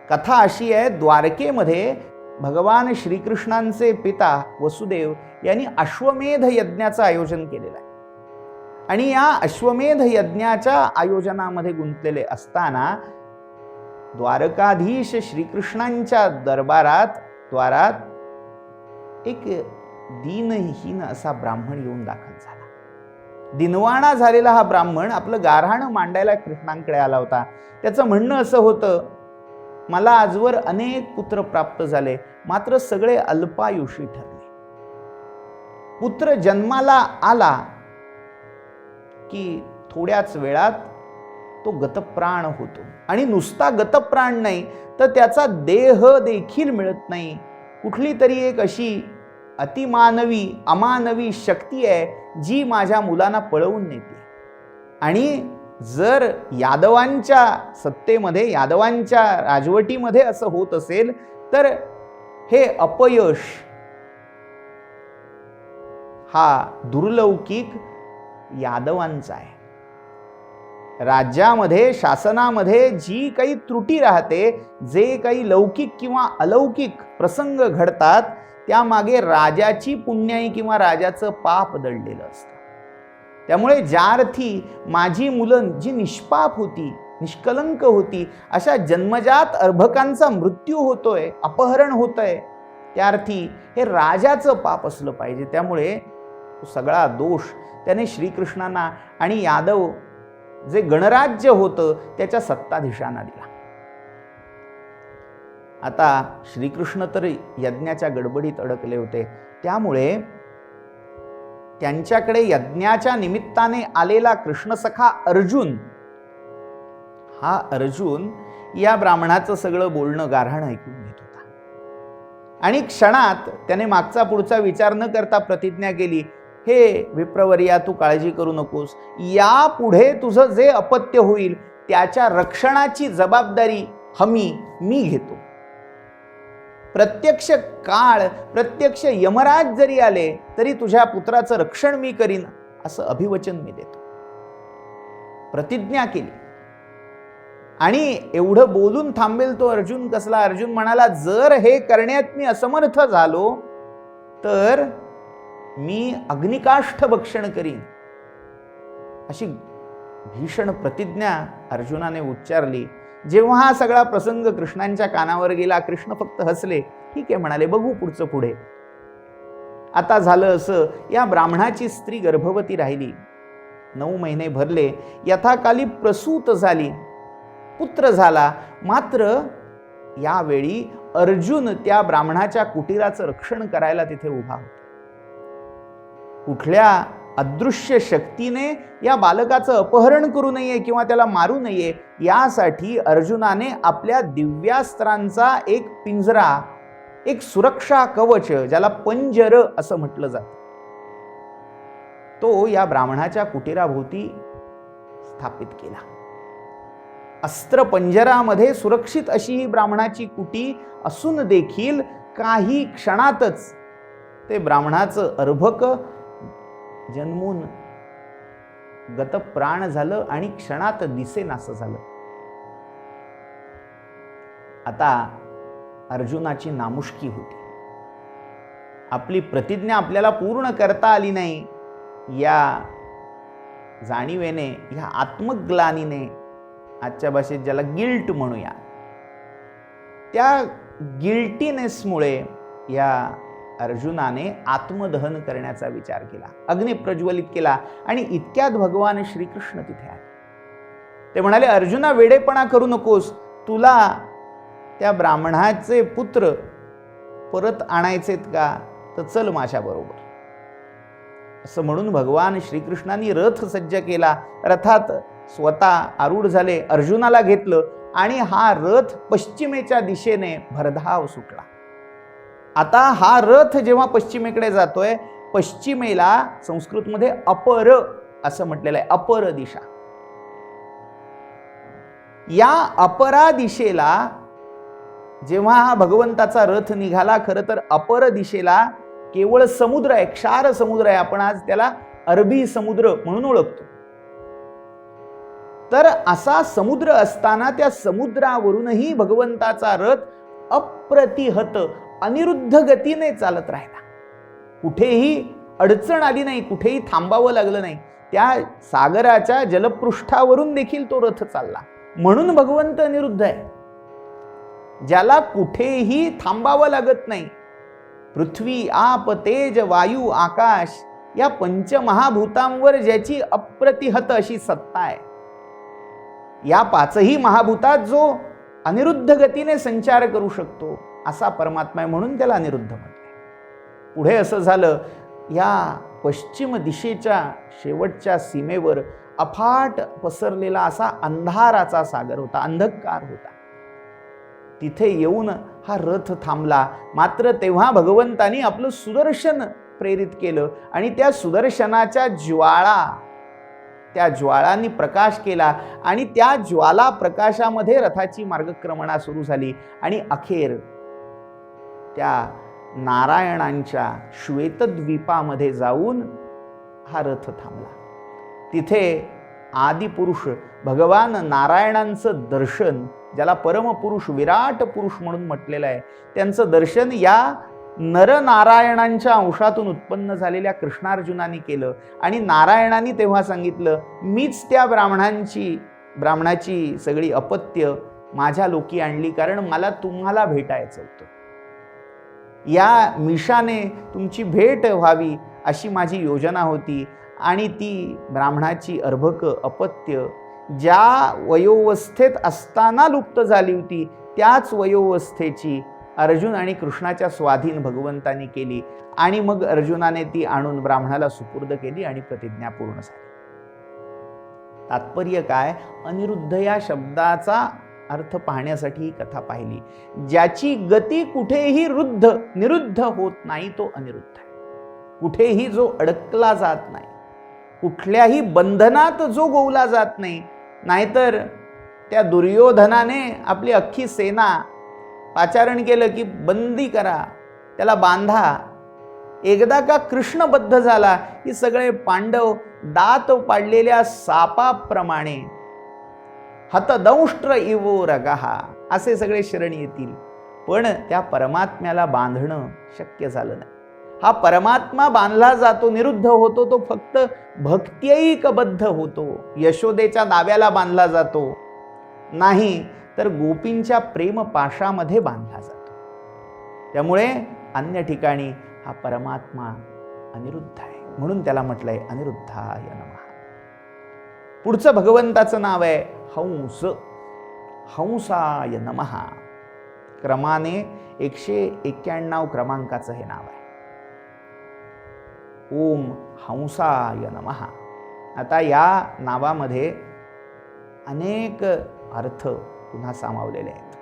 कथा अशी आहे, द्वारकेमध्ये भगवान श्रीकृष्णांचे पिता वसुदेव यांनी अश्वमेध यज्ञाचं आयोजन केलेलं आहे. आणि या अश्वमेध यज्ञाच्या आयोजनामध्ये गुंतलेले असताना द्वारकाधीश श्रीकृष्णांच्या द्वारात एक दीनहीन असा ब्राह्मण येऊन दाखल झाला. दिनवाणा झालेला हा ब्राह्मण आपलं गाऱ्हाण मांडायला कृष्णांकडे आला होता. त्याचं म्हणणं असं होतं, मला आजवर अनेक पुत्र प्राप्त झाले, मात्र सगळे अल्पायुषी ठरले. पुत्र जन्माला आला की थोड्याच वेळात तो गतप्राण होतो. आणि नुसता गतप्राण नाही तर त्याचा देह देखील मिळत नाही. कुठली तरी एक अशी अतिमानवी अमानवी शक्ती आहे जी माझ्या मुलांना पळवून नेते. आणि जर यादवांच्या सत्तेमध्ये, यादवांच्या राजवटीमध्ये असं होत असेल तर हे अपयश हा दुर्लौकिक यादवांचा आहे. राज्यामध्ये, शासनामध्ये जी काही त्रुटी राहते, जे काही लौकिक किंवा अलौकिक प्रसंग घडतात, त्यामागे राजाची पुण्याई किंवा राजाचं पाप दडलेलं असतं. त्यामुळे ज्या अर्थी माझी मुलं जी निष्पाप होती, निष्कलंक होती, अशा जन्मजात अर्भकांचा मृत्यू होतोय, अपहरण होतंय, त्या अर्थी हे राजाचं पाप असलं पाहिजे. त्यामुळे सगळा दोष त्याने श्रीकृष्णांना आणि यादव जे गणराज्य होतं त्याच्या सत्ताधीशांना दिला. आता श्रीकृष्ण तर यज्ञाच्या गडबडीत अडकले होते. त्यामुळे त्यांच्याकडे यज्ञाच्या निमित्ताने आलेला कृष्णसखा अर्जुन, हा अर्जुन या ब्राह्मणाचं सगळं बोलणं गाऱ्हाण ऐकून घेत होता. आणि क्षणात त्याने मागचा पुढचा विचार न करता प्रतिज्ञा केली, हे विप्रवर्या, तू काळजी करू नकोस. यापुढे तुझं जे अपत्य होईल त्याच्या रक्षणाची जबाबदारी हमी मी घेतो. प्रत्यक्ष काळ, प्रत्यक्ष यमराज जरी आले तरी तुझ्या पुत्राचं रक्षण मी करीन, असं अभिवचन मी देतो. प्रतिज्ञा केली. आणि एवढं बोलून थांबेल तो अर्जुन कसला? अर्जुन म्हणाला, जर हे करण्यात मी असमर्थ झालो तर मी अग्निकाष्ठ भक्षण करीन, अशी भीषण प्रतिज्ञा अर्जुनाने उच्चारली. जेव्हा हा सगळा प्रसंग कृष्णांच्या कानावर गेला, कृष्ण फक्त हसले. ठीक आहे म्हणाले, बघू पुढचं पुढे. आता झालं असं, या ब्राह्मणाची स्त्री गर्भवती राहिली. 9 महिने भरले, यथाकाली प्रसूत झाली, पुत्र झाला. मात्र यावेळी अर्जुन त्या ब्राह्मणाच्या कुटीराचं रक्षण करायला तिथे उभा होता. कुठल्या अदृश्य शक्तीने या बालकाचं अपहरण करू नये किंवा त्याला मारू नये, यासाठी अर्जुनाने आपल्या दिव्यास्त्रांचा एक पिंजरा, एक सुरक्षा कवच, ज्याला पंजर असं म्हटलं जातं, तो या ब्राह्मणाच्या कुटीराभोवती स्थापित केला. अस्त्र पंजरामध्ये सुरक्षित अशी ही ब्राह्मणाची कुटी असून देखील काही क्षणातच ते ब्राह्मणाचं अर्भक जन्मून गतप्राण झालं आणि क्षणात दिसेनासं झालं. आता अर्जुनाची नामुष्की होती. आपली प्रतिज्ञा आपल्याला पूर्ण करता आली नाही, या जाणीवेने, या आत्मग्लानीने, आजच्या भाषेत ज्याला गिल्ट म्हणूया, त्या गिल्टीनेसमुळे या अर्जुनाने आत्मदहन करण्याचा विचार केला, अग्नी प्रज्वलित केला. आणि इतक्यात भगवान श्रीकृष्ण तिथे आले. ते म्हणाले, अर्जुना, वेडेपणा करू नकोस, तुला त्या ब्राह्मणाचे पुत्र परत आणायचेत का? तर चल माझ्या बरोबर. असं म्हणून भगवान श्रीकृष्णांनी रथ सज्ज केला. रथात स्वतः आरूढ झाले, अर्जुनाला घेतलं आणि हा रथ पश्चिमेच्या दिशेने भरधाव सुटला. आता हा रथ जेव्हा पश्चिमेकडे जातोय, पश्चिमेला संस्कृतमध्ये अपर असं म्हटलेलं आहे, अपर दिशा. या अपरा दिशेला जेव्हा हा भगवंताचा रथ निघाला, खरं तर अपर दिशेला केवळ समुद्र आहे, क्षार समुद्र आहे. आपण आज त्याला अरबी समुद्र म्हणून ओळखतो. तर असा समुद्र असताना त्या समुद्रावरूनही भगवंताचा रथ अप्रतिहत अनिरुद्ध गतीने चालत राहिला. कुठेही अडचण आली नाही, कुठेही थांबावं लागलं नाही. त्या सागराच्या जलपृष्ठावरून देखील तो रथ चालला. म्हणून भगवंत अनिरुद्ध आहे, ज्याला कुठेही थांबावं लागत नाही. पृथ्वी, आप, तेज, वायू, आकाश या पंचमहाभूतांवर ज्याची अप्रतिहत अशी सत्ता आहे, या पाचही महाभूतात जो अनिरुद्ध गतीने संचार करू शकतो असा परमात्मा आहे, म्हणून त्याला अनिरुद्ध म्हटले. पुढे असं झालं, या पश्चिम दिशेच्या शेवटच्या सीमेवर अफाट पसरलेला असा अंधाराचा सागर होता, अंधकार होता. तिथे येऊन हा रथ थांबला. मात्र तेव्हा भगवंतानी आपलं सुदर्शन प्रेरित केलं आणि त्या सुदर्शनाच्या त्या ज्वाळांनी प्रकाश केला आणि त्या ज्वाला प्रकाशामध्ये रथाची मार्गक्रमणा सुरू झाली आणि अखेर त्या नारायणांच्या श्वेतद्वीपामध्ये जाऊन हा रथ थांबला. तिथे आदिपुरुष भगवान नारायणांचं दर्शन, ज्याला परमपुरुष विराट पुरुष म्हणून म्हटलेलं आहे, त्यांचं दर्शन या नरनारायणांच्या अंशातून उत्पन्न झालेल्या कृष्णार्जुनांनी केलं. आणि नारायणांनी तेव्हा सांगितलं, मीच त्या ब्राह्मणाची सगळी अपत्य माझ्या लोकी आणली, कारण मला तुम्हाला भेटायचं होतं. या मिशाने तुमची भेट व्हावी अशी माझी योजना होती. आणि ती ब्राह्मणाची अर्भक अपत्य ज्या वयोवस्थेत असताना लुप्त झाली होती, त्याच वयोवस्थेची अर्जुन आणि कृष्णाच्या स्वाधीन भगवंतांनी केली. आणि मग अर्जुनाने ती आणून ब्राह्मणाला सुपूर्द केली आणि प्रतिज्ञा पूर्ण झाली. तात्पर्य काय? अनिरुद्ध या शब्दाचा अर्थ पाहण्यासाठी ही कथा पाहिली. ज्याची गती कुठेही निरुद्ध होत नाही तो अनिरुद्ध आहे. कुठेही जो अडकला जात नाही, कुठल्याही बंधनात जो गोवला जात नाही. नाहीतर त्या दुर्योधनाने आपली अख्खी सेना पाचारण केलं की बंदी करा, त्याला बांधा. एकदा का कृष्णबद्ध झाला की सगळे पांडव दात पाडलेल्या सापाप्रमाणे हतदंष्ट्र इवो रगहा असे सगळे शरण येतील. पण त्या परमात्म्याला बांधणं शक्य झालं नाही. हा परमात्मा बांधला जातो, निरुद्ध होतो, तो फक्त भक्त्यैकबद्ध होतो. यशोदेच्या दाव्याला बांधला जातो नाही, तर गोपींच्या प्रेम पाशामध्ये बांधला जातो. त्यामुळे अन्य ठिकाणी हा परमात्मा अनिरुद्ध आहे, म्हणून त्याला म्हटलंय अनिरुद्धाय नमः. पुढचं भगवंताचं नाव आहे हंस. हंसाय नमः. क्रमाने 191 क्रमांकाचं हे नाव आहे. ओम हंसाय नमः. आता या नावामध्ये अनेक अर्थ पुन्हा सामावलेले आहेत.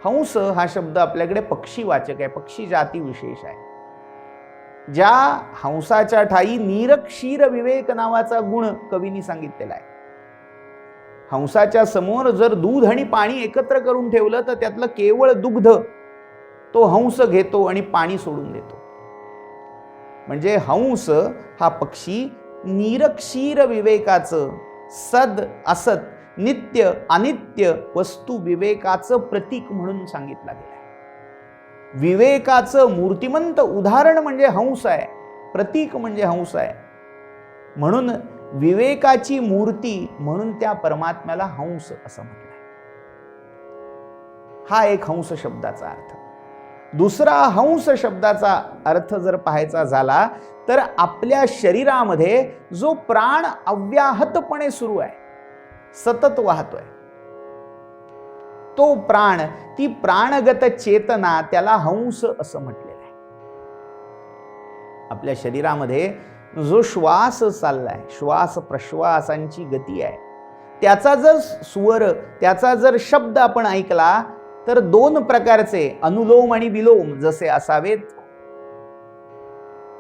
हंस हा शब्द आपल्याकडे पक्षीवाचक आहे, पक्षी जाती विशेष आहे. ज्या हंसाच्या ठाई नीरक्षीर विवेक नावाचा गुण कवींनी सांगितलेला आहे. हंसाच्या समोर जर दूध आणि पाणी एकत्र करून ठेवलं तर त्यातलं केवळ दुग्ध तो हंस घेतो आणि पाणी सोडून देतो. म्हणजे हंस हा पक्षी निरक्षीर विवेकाचं, सद असत, नित्य अनित्य वस्तू विवेकाचं प्रतीक म्हणून सांगितलं गेलं आहे. विवेकाचं मूर्तिमंत उदाहरण म्हणजे हंस आहे, प्रतीक म्हणजे हंस आहे. म्हणून विवेकाची मूर्ती म्हणून त्या परमात्म्याला हंस असं म्हटलं आहे. हा एक हंस शब्दाचा अर्थ. दुसरा हंस शब्दाचा अर्थ जर पाहायचा झाला तर आपल्या शरीरामध्ये जो प्राण अव्याहतपणे सुरू आहे, सतत वाहतोय, तो प्राण, ती प्राणगत चेतना, त्याला हंस असं म्हटलेलं आहे. आपल्या शरीरामध्ये जो श्वास चाललाय, श्वास प्रश्वासांची गती आहे, त्याचा जर स्वर, त्याचा जर शब्द आपण ऐकला तर दोन प्रकारचे अनुलोम आणि विलोम जसे असावेत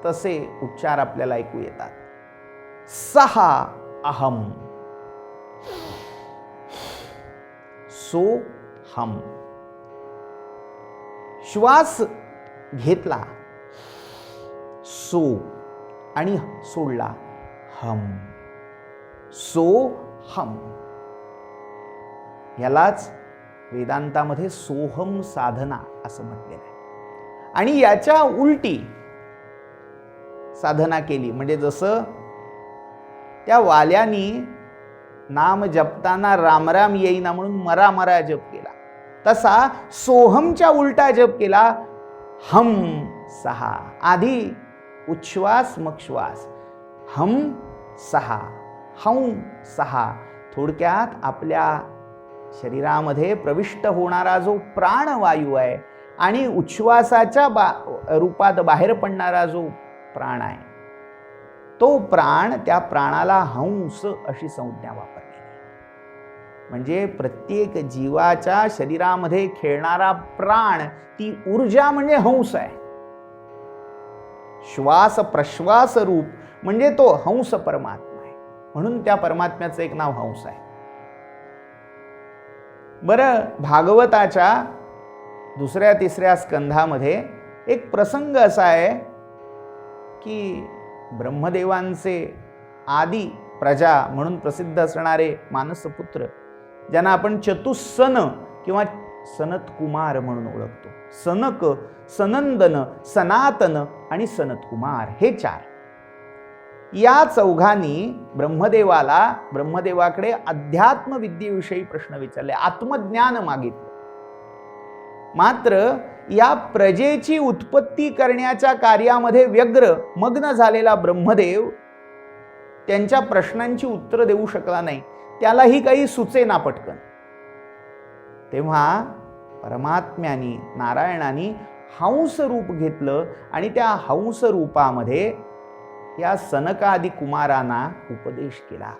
तसे उच्चार आपल्याला ऐकू येतात. सहा अहम, सो हम. श्वास घेतला सो आणि सोडला हम, सो हम. यालाच वेदांतामध्ये सोहम साधना असं म्हटलेलं आहे. आणि याच्या उलटी साधना केली म्हणजे जसं त्या वाल्यानी नाम जपताना रामराम येईना म्हणून मरा मरा जप केला, तसा सोहमच्या उलटा जप केला हम सहा. आधी उच्छ्वास मग श्वास, हम सहा, हम सहा. थोडक्यात आपल्या शरीरामध्ये प्रविष्ट होणारा जो प्राणवायू आहे आणि उच्छ्वासाच्या रूपात बाहेर पडणारा जो प्राण आहे, तो प्राण, त्या प्राणाला हंस अशी संज्ञा वापरली. म्हणजे प्रत्येक जीवाच्या शरीरामध्ये खेळणारा प्राण, ती ऊर्जा म्हणजे हंस आहे. श्वास प्रश्वास रूप म्हणजे तो हंस परमात्मा आहे. म्हणून त्या परमात्म्याचं एक नाव हंस आहे. बरं, भागवताच्या 2-3 स्कंधामध्ये एक प्रसंग असा आहे की ब्रह्मदेवांचे आदी प्रजा म्हणून प्रसिद्ध असणारे मानसपुत्र, ज्यांना आपण चतुस्सन किंवा सनत कुमार म्हणून ओळखतो. सनक, सनंदन, सनातन आणि सनत कुमार हे 4. या चौघांनी ब्रह्मदेवाकडे अध्यात्म विद्येविषयी प्रश्न विचारले, आत्मज्ञान मागितलं. मात्र या प्रजेची उत्पत्ती करण्याच्या कार्यामध्ये व्यग्र मग्न झालेला ब्रह्मदेव त्यांच्या प्रश्नांची उत्तर देऊ शकला नाही. त्यालाही काही सुचेना पटकन. तेव्हा परमात्म्यानी, नारायणानी हंस रूप घेतलं आणि त्या हंस रूपामध्ये या सनकादी कुमारांना उपदेश केला.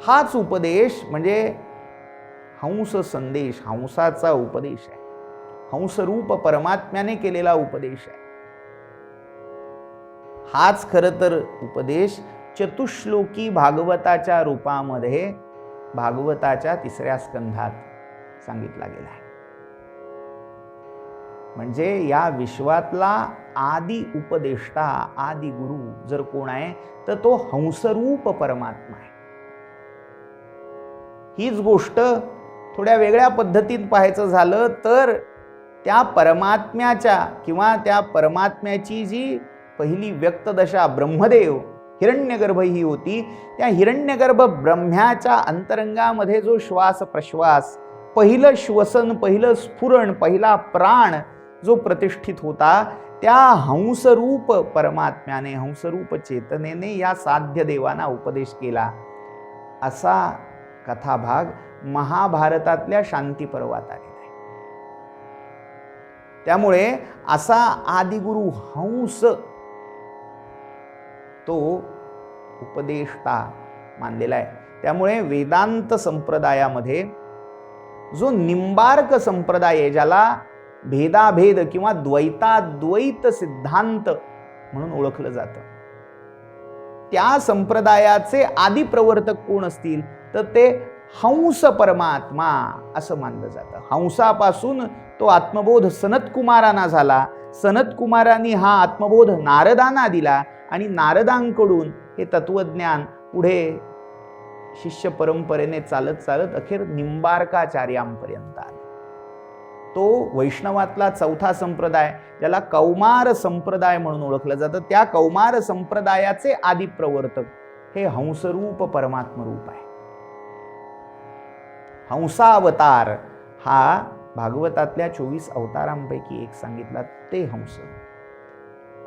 हाच उपदेश म्हणजे हंस संदेश, हंसाचा उपदेश आहे. हंसरूप परमात्म्याने केलेला उपदेश आहे. हाच खरं तर उपदेश चतुश्लोकी भागवताच्या रूपामध्ये भागवताच्या 3 स्कंधात सांगितला गेला आहे. म्हणजे या विश्वातला आदि उपदेष्टा, आदि गुरु जर कोण आहे तर तो हंसरूप परमात्मा आहे. हीच गोष्ट थोड्या वेगळ्या पद्धतीत पाहायचं झालं तर त्या परमात्म्याच्या किंवा त्या परमात्म्याची जी पहिली व्यक्तदशा ब्रह्मदेव, हिरण्यगर्भ ही होती. त्या हिरण्यगर्भ ब्रह्म्याच्या अंतरंगामध्ये जो श्वास प्रश्वास, पहिलं श्वसन, पहिलं स्फुरण, पहिला प्राण जो प्रतिष्ठित होता, त्या हंसरूप परमात्म्याने, हंसरूप चेतनेने या साध्य देवांना उपदेश केला. असा कथाभाग महाभारतातल्या शांती पर्वात आलेला आहे. त्यामुळे असा आदिगुरु हंस तो उपदेष्टा मानलेला आहे. त्यामुळे वेदांत संप्रदायामध्ये जो निंबार्क संप्रदाय आहे, ज्याला भेदाभेद किंवा द्वैताद्वैत सिद्धांत म्हणून ओळखलं जातं, त्या संप्रदायाचे आदी प्रवर्तक कोण असतील तर ते हंस परमात्मा असं मानलं जातं. हंसापासून तो आत्मबोध सनत कुमारांना झाला. सनत कुमारांनी हा आत्मबोध नारदांना दिला आणि नारदांकडून हे तत्वज्ञान पुढे शिष्य परंपरेने चालत चालत अखेर निंबार्काचार्यांपर्यंत आले. तो वैष्णवातला 4था संप्रदाय, ज्याला कौमार संप्रदाय म्हणून ओळखलं जातं, त्या कौमार संप्रदायाचे आदी प्रवर्तक हे हंसरूप परमात्मरूप आहे. हंसावतार हा भागवतातल्या 24 अवतारांपैकी एक सांगितला ते हंस.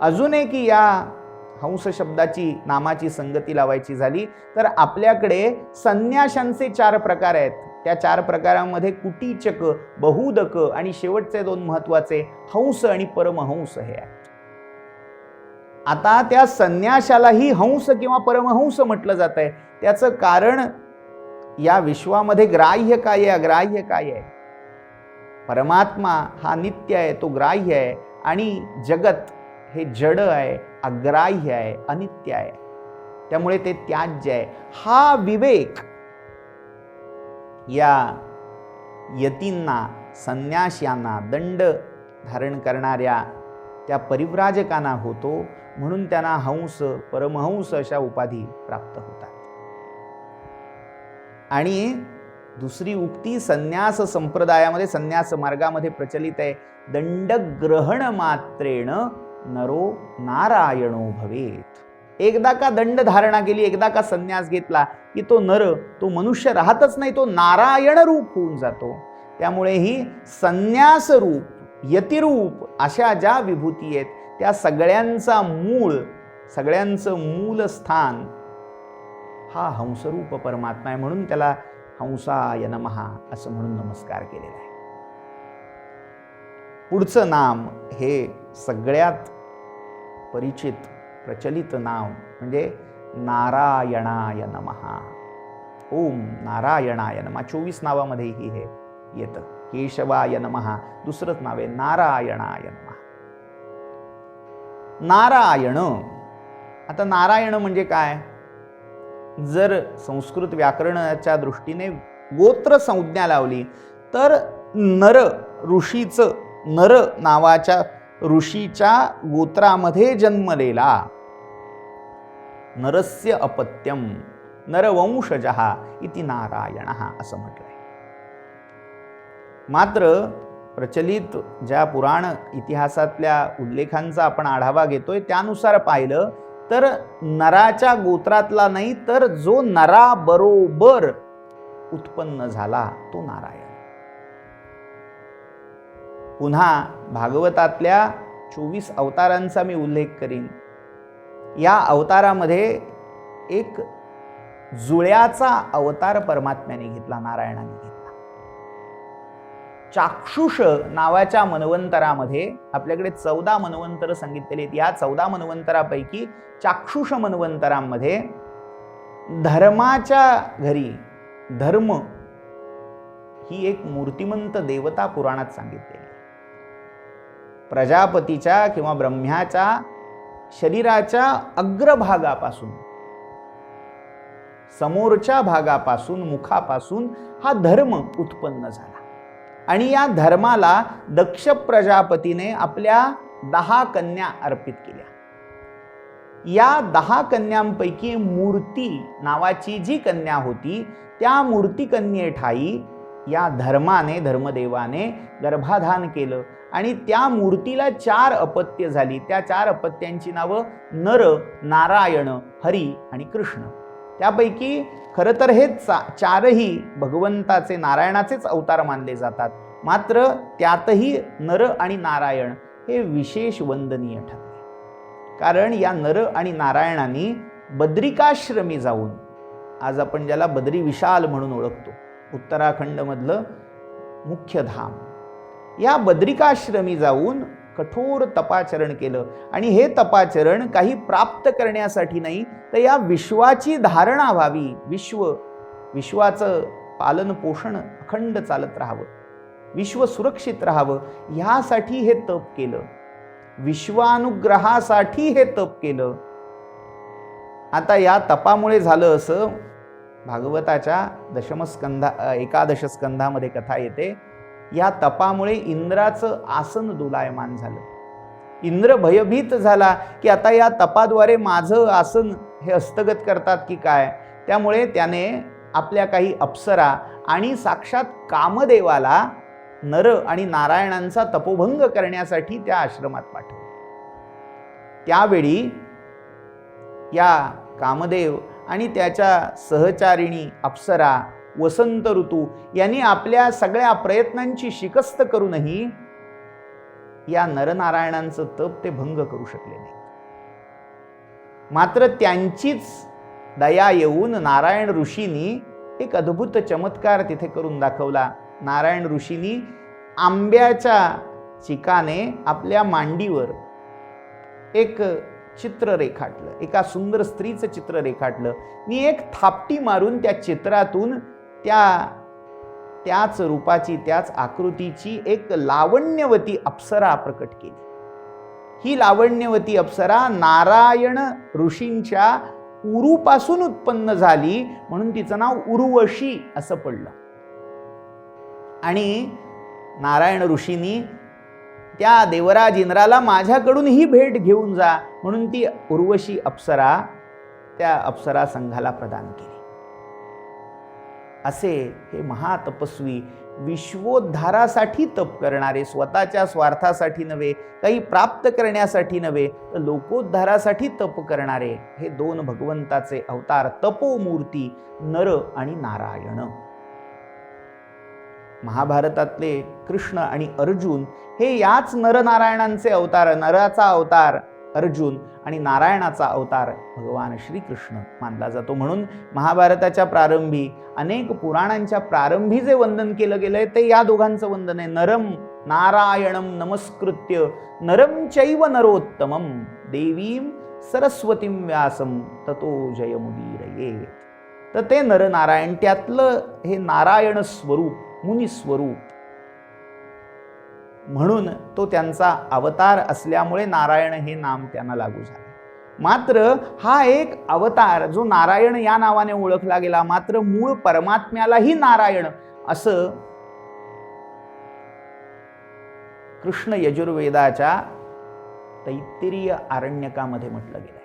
अजून एक या हंस शब्दाची नामाची संगती लावायची झाली तर आपल्याकडे संन्याशांचे 4 प्रकार आहेत. त्या 4 प्रकारांमध्ये कुटीचक, बहुदक आणि शेवटचे 2 महत्वाचे हंस आणि परमहंस हे आहेत. आता त्या संन्याशालाही हंस किंवा परमहंस म्हटलं जात आहे. त्याचं कारण या विश्वामध्ये ग्राह्य काय आहे, अग्राह्य काय आहे. परमात्मा हा नित्य आहे, तो ग्राह्य आहे, आणि जगत हे जड आहे, अग्राह्य आहे, अनित्य आहे. त्यामुळे ते त्याज्य आहे. हा विवेक या यतींना, संन्याश्यांना, दंड धारण करणाऱ्या त्या परिव्राजकांना होतो, म्हणून त्यांना हंस, परमहंस अशा उपाधी प्राप्त होतात. आणि दुसरी उक्ती संन्यास संप्रदायामध्ये, संन्यास मार्गामध्ये प्रचलित आहे, दंडग्रहण मात्रेण नरो नारायणो भवेत. एकदा का दंड धारणा केली, एकदा का संन्यास घेतला की तो नर, तो मनुष्य राहतच नाही, तो नारायण रूप होऊन जातो. त्यामुळे ही संन्यास रूप, यतिरूप अशा ज्या विभूती आहेत त्या सगळ्यांचा मूळ, सगळ्यांचं मूल स्थान हा हंसरूप परमात्मा आहे. म्हणून त्याला हंसाय नमः असं म्हणून नमस्कार केलेला आहे. पुढचं नाम हे सगळ्यात परिचित प्रचलित नाव म्हणजे नारायणाय नमः. ओम नारायणाय नमः. 24 नावामध्येही हे येतं. केशवाय नमः दुसरंच नाव आहे, नारायणाय नमः. नारायण, आता नारायण म्हणजे काय? जर संस्कृत व्याकरणाच्या दृष्टीने गोत्र संज्ञा लावली तर नर ऋषीचं, नर नावाच्या ऋषीच्या गोत्रामध्ये जन्मलेला, नरस्य अपत्यम नरवंशजः इति नारायणः असं म्हटलंय. मात्र प्रचलित ज्या पुराण इतिहासातल्या उल्लेखांचा आपण आढावा घेतोय त्यानुसार पाहिलं तर नराच्या गोत्रातला नाही, तर जो नराबरोबर उत्पन्न झाला तो नारायण. पुन्हा भागवतातल्या 24 अवतारांचा मी उल्लेख करीन. या अवतारामध्ये एक जुळ्याचा अवतार परमात्म्याने घेतला, नारायणाने घेतला. चाक्षुष नावाच्या मनवंतरामध्ये आपल्याकडे 14 मनवंतर सांगितलेले आहेत. या 14 मनवंतरापैकी चाक्षुष मनवंतरामध्ये धर्माच्या घरी, धर्म ही एक मूर्तिमंत देवता पुराणात सांगितलेली. प्रजापतीच्या किंवा ब्रह्म्याच्या शरीराच्या अग्रभागापासून, समोरच्या भागापासून, मुखापासून हा धर्म उत्पन्न झाला. आणि या धर्माला दक्ष प्रजापतीने आपल्या 10 कन्या अर्पित केल्या. या 10 कन्यांपैकी मूर्ती नावाची जी कन्या होती त्या मूर्ती कन्येठाई या धर्माने, धर्मदेवाने गर्भाधान केलं आणि त्या मूर्तीला 4 अपत्य झाली. त्या 4 अपत्यांची नावं नर, नारायण, हरी आणि कृष्ण. त्यापैकी खरं तर हे 4ही भगवंताचे, नारायणाचेच अवतार मानले जातात. मात्र त्यातही नर आणि नारायण हे विशेष वंदनीय ठरले. कारण या नर आणि नारायणांनी बद्रिकाश्रमी जाऊन, आज आपण ज्याला बद्री विशाल म्हणून ओळखतो, उत्तराखंडमधलं मुख्य धाम, या बद्रिकाश्रमी जाऊन कठोर तपाचरण केलं. आणि हे तपाचरण काही प्राप्त करण्यासाठी नाही, तर या विश्वाची धारणा व्हावी, विश्वाचं पालन पोषण अखंड चालत राहावं, विश्व सुरक्षित राहावं, ह्यासाठी हे तप केलं, विश्वानुग्रहासाठी हे तप केलं. आता या तपामुळे झालं असं, भागवताच्या एकादश स्कंधामध्ये कथा येते. या तपामुळे इंद्राचं आसन दोलायमान झालं. इंद्र भयभीत झाला की आता या तपाद्वारे माझं आसन हे हस्तगत करतात की काय. त्यामुळे त्याने आपल्या काही अप्सरा आणि साक्षात कामदेवाला नर आणि नारायणांचा तपोभंग करण्यासाठी त्या आश्रमात पाठवलं. त्यावेळी या कामदेव आणि त्याच्या सहचारिणी अप्सरा, वसंत ऋतू यांनी आपल्या सगळ्या प्रयत्नांची शिकस्त करूनही या नरनारायणांचं तप ते भंग करू शकले नाही. मात्र त्यांचीच दया येऊन नारायण ऋषींनी एक अद्भुत चमत्कार तिथे करून दाखवला. नारायण ऋषींनी आंब्याच्या चिकाने आपल्या मांडीवर एक चित्र रेखाटलं, एका सुंदर स्त्रीचं चित्र रेखाटलं. मी एक थापटी मारून त्या चित्रातून त्याच रूपाची, त्याच आकृतीची एक लावण्यवती अप्सरा प्रकट केली. ही लावण्यवती अप्सरा नारायण ऋषींच्या उरूपासून उत्पन्न झाली म्हणून तिचं नाव उर्वशी असं पडलं. आणि नारायण ऋषींनी त्या देवराज इंद्राला माझ्याकडून ही भेट घेऊन जा म्हणून ती उर्वशी अप्सरा त्या अप्सरा संघाला प्रदान केली. असे हे महातपस्वी विश्वोद्धारासाठी तप करणारे, स्वतःच्या स्वार्थासाठी नव्हे, काही प्राप्त करण्यासाठी नव्हे, तर लोकोद्धारासाठी तप करणारे हे दोन भगवंताचे अवतार, तपोमूर्ती नर आणि नारायण. महाभारतातले कृष्ण आणि अर्जुन हे याच नरनारायणांचे अवतार. नराचा अवतार अर्जुन आणि नारायणाचा अवतार भगवान श्रीकृष्ण मानला जातो. म्हणून महाभारताच्या प्रारंभी, अनेक पुराणांच्या प्रारंभी जे वंदन केलं गेलंय ते या दोघांचं वंदन आहे. नरम नारायणम नमस्कृत्य नरम चैव नरोत्तमम देवीम सरस्वतीं व्यासम ततो जयमुदीरयेत. तर ते नरनारायण, त्यातलं हे नारायण स्वरूप, मुनी स्वरूप, म्हणून तो त्यांचा अवतार असल्यामुळे नारायण हे नाम त्यांना लागू झाले. मात्र हा एक अवतार जो नारायण या नावाने ओळखला गेला, मात्र मूळ परमात्म्यालाही नारायण असं कृष्ण यजुर्वेदाच्या तैत्तिरीय आरण्यकामध्ये म्हटलं गेलंय.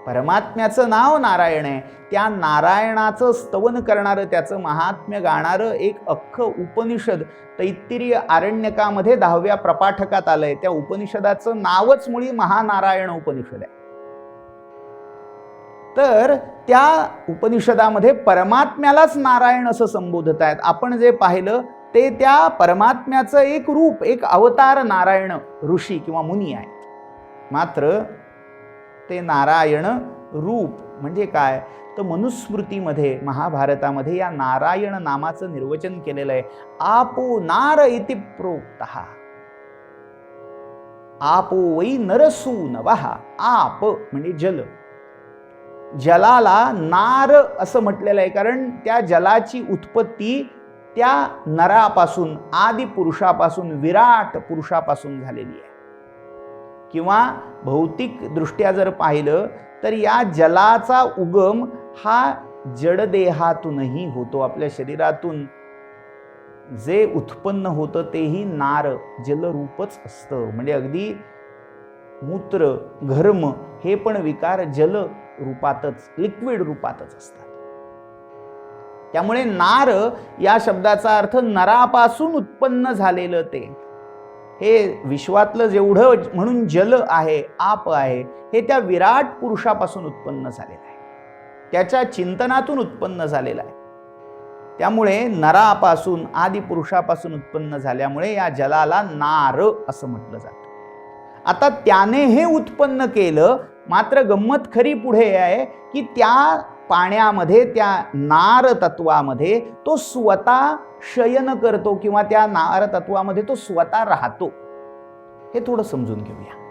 परमात्म्याचं नाव नारायण आहे. त्या नारायणाचं स्तवन करणारं, त्याचं महात्म्य गाणारं एक अख्खं उपनिषद तैत्तिरीय आरण्यकामध्ये 10व्या प्रपाठकात आलंय. त्या उपनिषदाचं नावच मुळी महानारायण उपनिषद आहे. तर त्या उपनिषदामध्ये परमात्म्यालाच नारायण असं संबोधत आहेत. आपण जे पाहिलं ते त्या परमात्म्याचं एक रूप, एक अवतार नारायण ऋषी किंवा मुनी आहेत. मात्र ते नारायण रूप म्हणजे काय, तर मनुस्मृतीमध्ये, महाभारतामध्ये या नारायण नामाचं निर्वचन केलेलं आहे. आपो नार इति प्रोक्तः, आपो वै नरसूनवः. आप म्हणजे जल, जलाला नार असं म्हटलेलं आहे कारण त्या जलाची उत्पत्ती त्या नरापासून, आदि पुरुषापासून, विराट पुरुषापासून झालेली आहे. किंवा भौतिक दृष्ट्या जर पाहिलं तर या जलाचा उगम हा जडदेहातूनही होतो. आपल्या शरीरातून जे उत्पन्न होतं तेही नार, जलरूपच असतं. म्हणजे अगदी मूत्र, घर्म हे पण विकार जल रूपातच, लिक्विड रूपातच असतात. त्यामुळे नार या शब्दाचा अर्थ नरापासून उत्पन्न झालेलं ते, हे विश्वातलं जेवढं म्हणून जल आहे, आप आहे, हे त्या विराट पुरुषापासून उत्पन्न झालेलं आहे, त्याच्या चिंतनातून उत्पन्न झालेलं आहे. त्यामुळे नरापासून, आदि पुरुषापासून उत्पन्न झाल्यामुळे या जलाला नार असं म्हटलं जातं. आता त्याने हे उत्पन्न केलं, मात्र गंमत खरी पुढे आहे की त्या पाण्यामध्ये, त्या नार तत्वामध्ये तो स्वतः शयन करतो किंवा त्या नार तत्वामध्ये तो स्वतः राहतो. हे थोडं समजून घेऊया.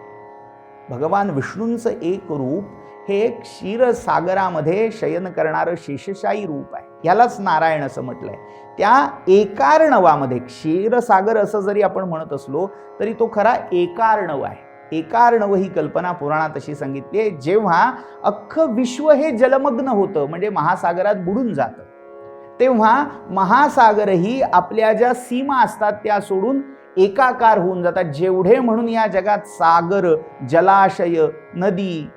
भगवान विष्णूंचं एक रूप हे क्षीरसागरामध्ये शयन करणारं शेषशायी रूप आहे. यालाच नारायण असं म्हटलंय. त्या एकार्णवामध्ये, क्षीरसागर असं जरी आपण म्हणत असलो तरी तो खरा एकार्णव आहे. एकार्णव ही कल्पना पुराणात अशी सांगितली आहे, जेव्हा अख्खं विश्व हे जलमग्न होतं, म्हणजे महासागरात बुडून जातं, तेव्हा महासागरही आपल्या ज्या सीमा असतात त्या सोडून एकाकार होऊन जातात. जेवढे म्हणून या जगात सागर, जलाशय, नदी,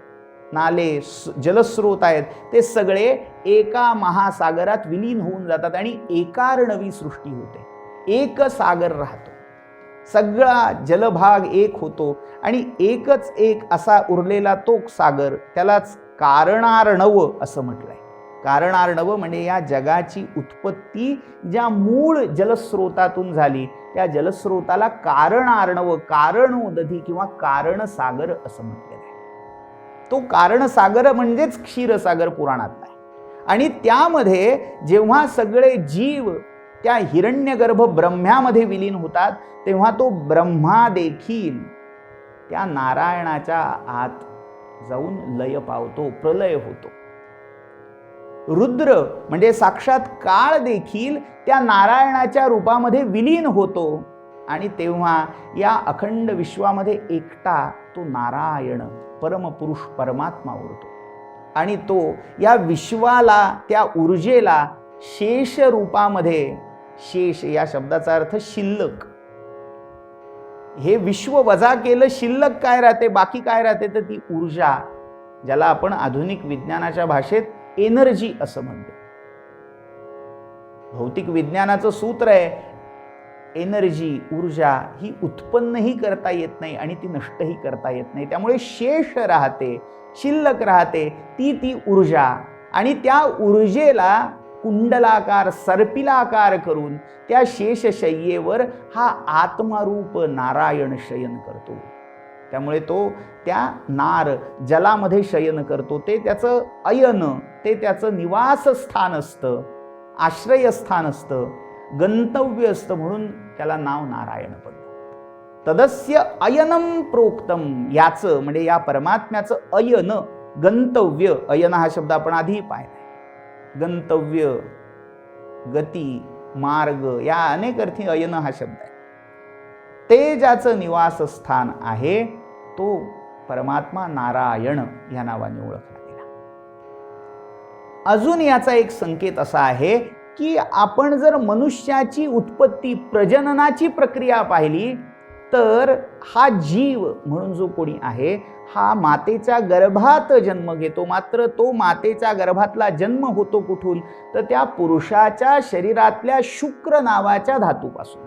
नाले, जलस्रोत आहेत ते सगळे एका महासागरात विलीन होऊन जातात आणि एकार्णवी सृष्टी होते. एक सागर राहतो, सगळा जलभाग एक होतो आणि एकच एक असा उरलेला तो सागर, त्यालाच कारणार्णव असं म्हटलंय. कारणार्णव म्हणजे या जगाची उत्पत्ती ज्या मूळ जलस्रोतातून झाली त्या जलस्रोताला कारणार्णव, कारणोदधी किंवा कारणसागर असं म्हटलेलं आहे. तो कारणसागर म्हणजेच क्षीरसागर पुराणातला आहे. आणि त्यामध्ये जेव्हा सगळे जीव त्या हिरण्यगर्भ ब्रह्म्यामध्ये विलीन होतात तेव्हा तो ब्रह्मा देखील त्या नारायणाच्या आत जाऊन लय पावतो, प्रलय होतो. रुद्र म्हणजे साक्षात काळ देखील त्या नारायणाच्या रूपामध्ये विलीन होतो आणि तेव्हा या अखंड विश्वामध्ये एकटा तो नारायण परमपुरुष परमात्मा उरतो. आणि तो या विश्वाला, त्या ऊर्जेला शेष रूपामध्ये, शेष या शब्दाचा अर्थ शिल्लक, हे विश्व वजा केलं, शिल्लक काय राहते, बाकी काय राहते, तर ती ऊर्जा, ज्याला आपण आधुनिक विज्ञानाच्या भाषेत एनर्जी असं म्हणतो. भौतिक विज्ञानाचं सूत्र आहे, एनर्जी, ऊर्जा ही उत्पन्नही करता येत नाही आणि ती नष्टही करता येत नाही. त्यामुळे शेष राहते, शिल्लक राहते ती ऊर्जा. आणि त्या ऊर्जेला कुंडलाकार, सर्पिलाकार करून त्या शेषशय्येवर हा आत्मरूप नारायण शयन करतो. त्यामुळे तो त्या नार जलामध्ये शयन करतो. ते त्याचं अयन, ते त्याचं निवासस्थान असतं, आश्रयस्थान असतं, गंतव्य असतं, म्हणून त्याला नाव नारायण पडलं. तदस्य अयनम प्रोक्तम, याचं म्हणजे या परमात्म्याचं अयन, गंतव्य, अयन हा शब्द आपण आधी पाहिला. गंतव्य, गती, मार्ग या अनेक अर्थी अयन हा शब्द आहे. ते ज्याचं निवासस्थान आहे तो परमात्मा नारायण या नावाने ओळखला गेला. अजून याचा एक संकेत असा आहे की आपण जर मनुष्याची उत्पत्ती, प्रजननाची प्रक्रिया पाहिली तर हा जीव म्हणून जो कोणी आहे हा मातेच्या गर्भात जन्म घेतो. मात्र तो मातेच्या गर्भातला जन्म होतो कुठून, तर त्या पुरुषाच्या शरीरातल्या शुक्र नावाच्या धातूपासून.